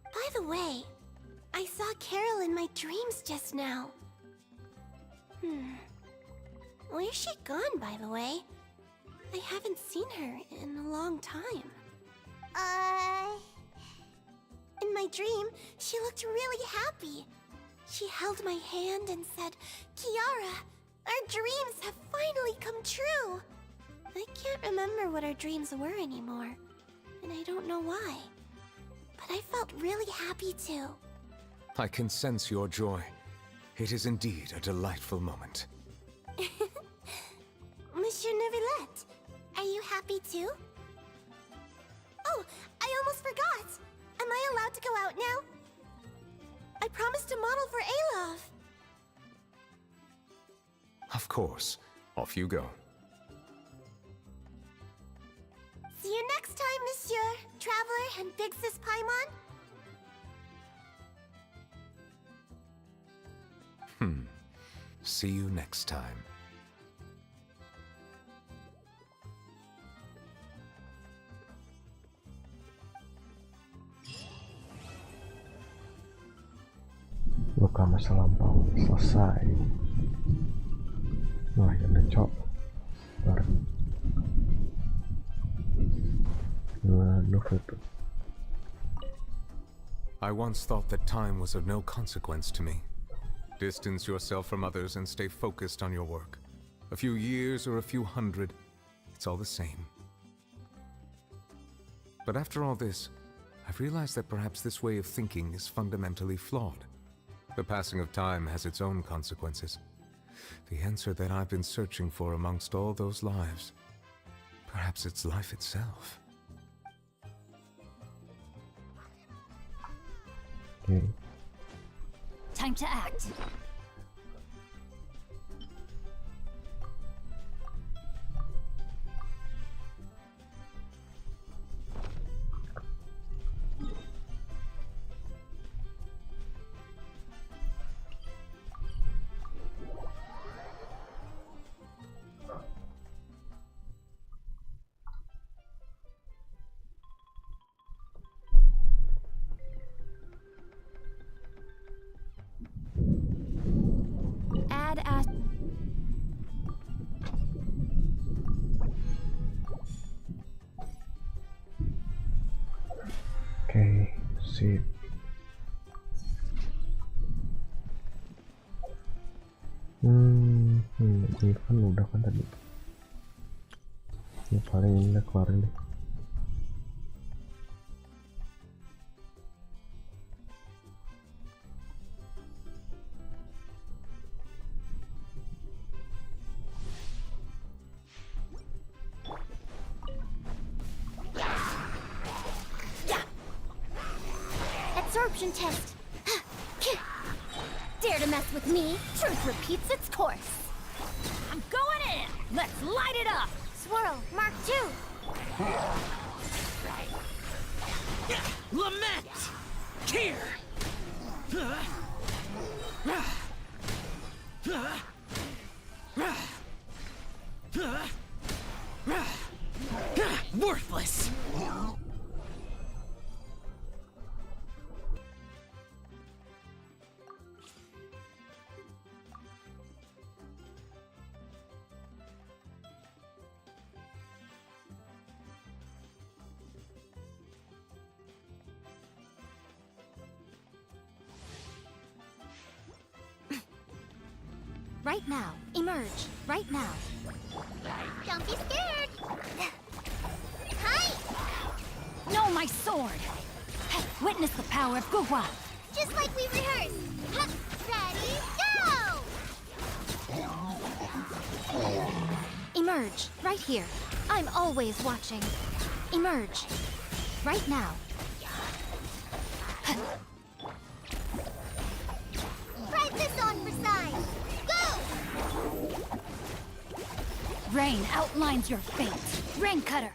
By the way, I saw Carol in my dreams just now. Where's she gone, by the way? I haven't seen her in a long time. In my dream, she looked really happy. She held my hand and said, "Kiara, our dreams have finally come true." I can't remember what our dreams were anymore, and I don't know why. But I felt really happy too.
I can sense your joy. It is indeed a delightful moment.
Monsieur Neuvillette, are you happy too? Oh, I almost forgot! Am I allowed to go out now? I promised to model for Alov.
Of course. Off you go.
See you next time, Monsieur, Traveler, and Big Sis Paimon.
See you next time.
Luka masa lampau selesai. Nah, yang ngecok bareng novel tuh.
I once thought that time was of no consequence to me. Distance yourself from others and stay focused on your work. A few years or a few hundred, it's all the same. But after all this, I've realized that perhaps this way of thinking is fundamentally flawed. The passing of time has its own consequences. The answer that I've been searching for amongst all those lives, perhaps it's life itself.
Time to act.
sih. Ini kan udah kan tadi. Ini paling ini keluarin deh.
Absorption test. Dare to mess with me? Truth repeats its course.
I'm going in! Let's light it up!
Swirl, Mark II.
Lament! Here! Worthless!
Right now. Emerge. Right now. Don't be scared. Hi!
No, my sword! Witness the power of Gugwa!
Just like we rehearsed. Ready, go! Emerge. Right here. I'm always watching. Emerge. Right now. Try this on for size.
Rain outlines your fate. Rain Cutter.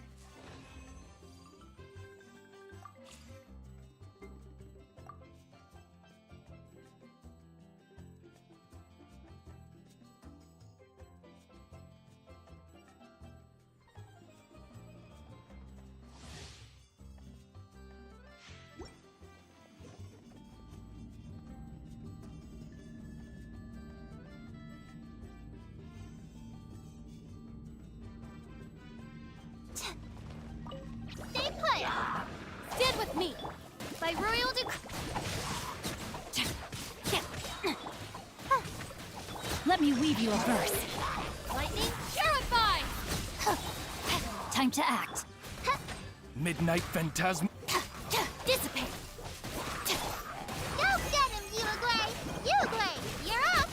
Stay put! Stand with me! By royal
Let me weave you a verse.
Lightning purified!
Time to act.
Midnight Phantasm.
Dissipate! Go get him, Uruguay! Uruguay, you're up!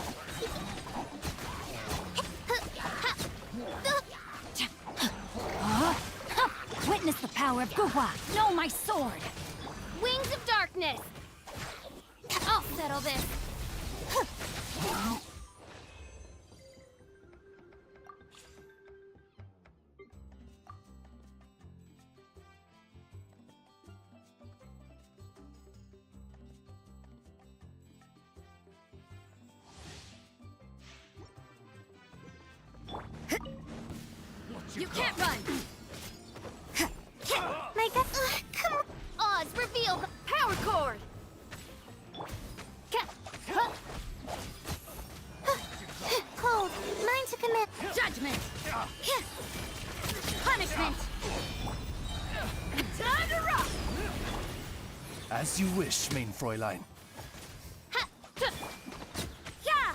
Witness the power of Gugwa. Know my sword.
Wings of darkness! I'll settle this.
You can't run!
My God, come on! Oz, reveal the power cord! Cold, mine to commit.
Judgment! Punishment! Time to rock!
As you wish, main Fräulein.
Yeah!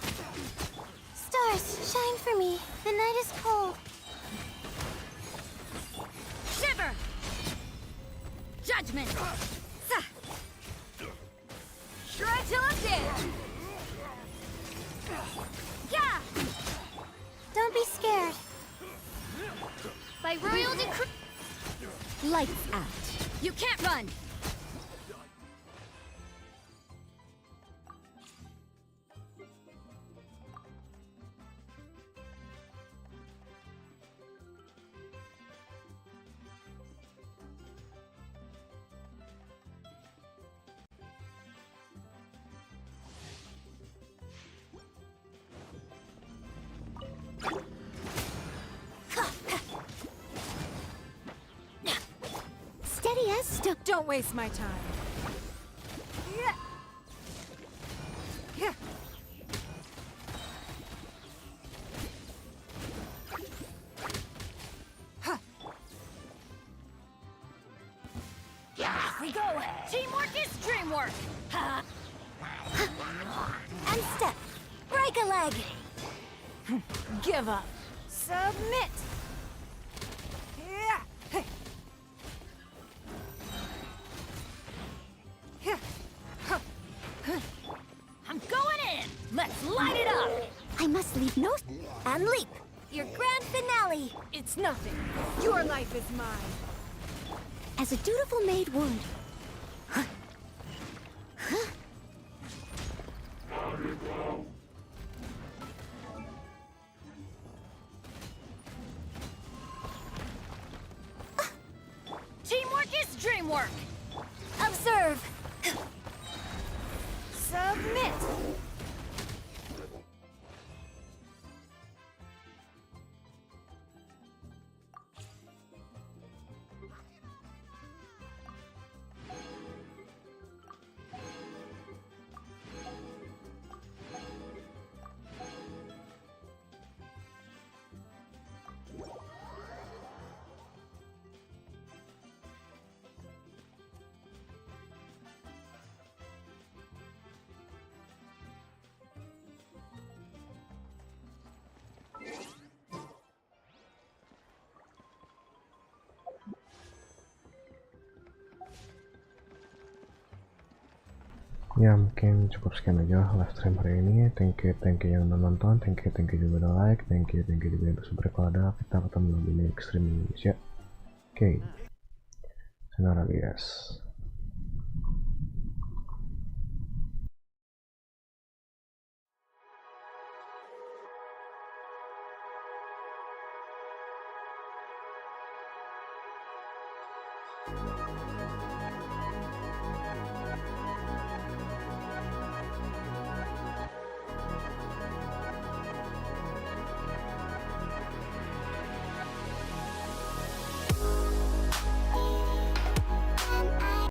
Stars, shine for me. The night is cold.
Shiver! Judgment! Shred till I'm dead!
Yeah! Don't be scared. By royal decree.
Lights out. You can't run!
Steady as
Don't waste my time.
Yes!
we go! Teamwork is dreamwork! And step! Break a leg! Give up! Submit! I'm going in! Let's light it up! I must leave no... and leap! Your grand finale! It's nothing. Your life is mine. As a dutiful maid would. Teamwork is dreamwork! Observe! Submit!
Ya mungkin cukup sekian aja live stream hari ini. Thank you yang udah nonton, thank you juga udah like, thank you juga yang udah subscribe. Kalau ada kita ketemu lagi di next stream Indonesia. Oke, sayonara guys.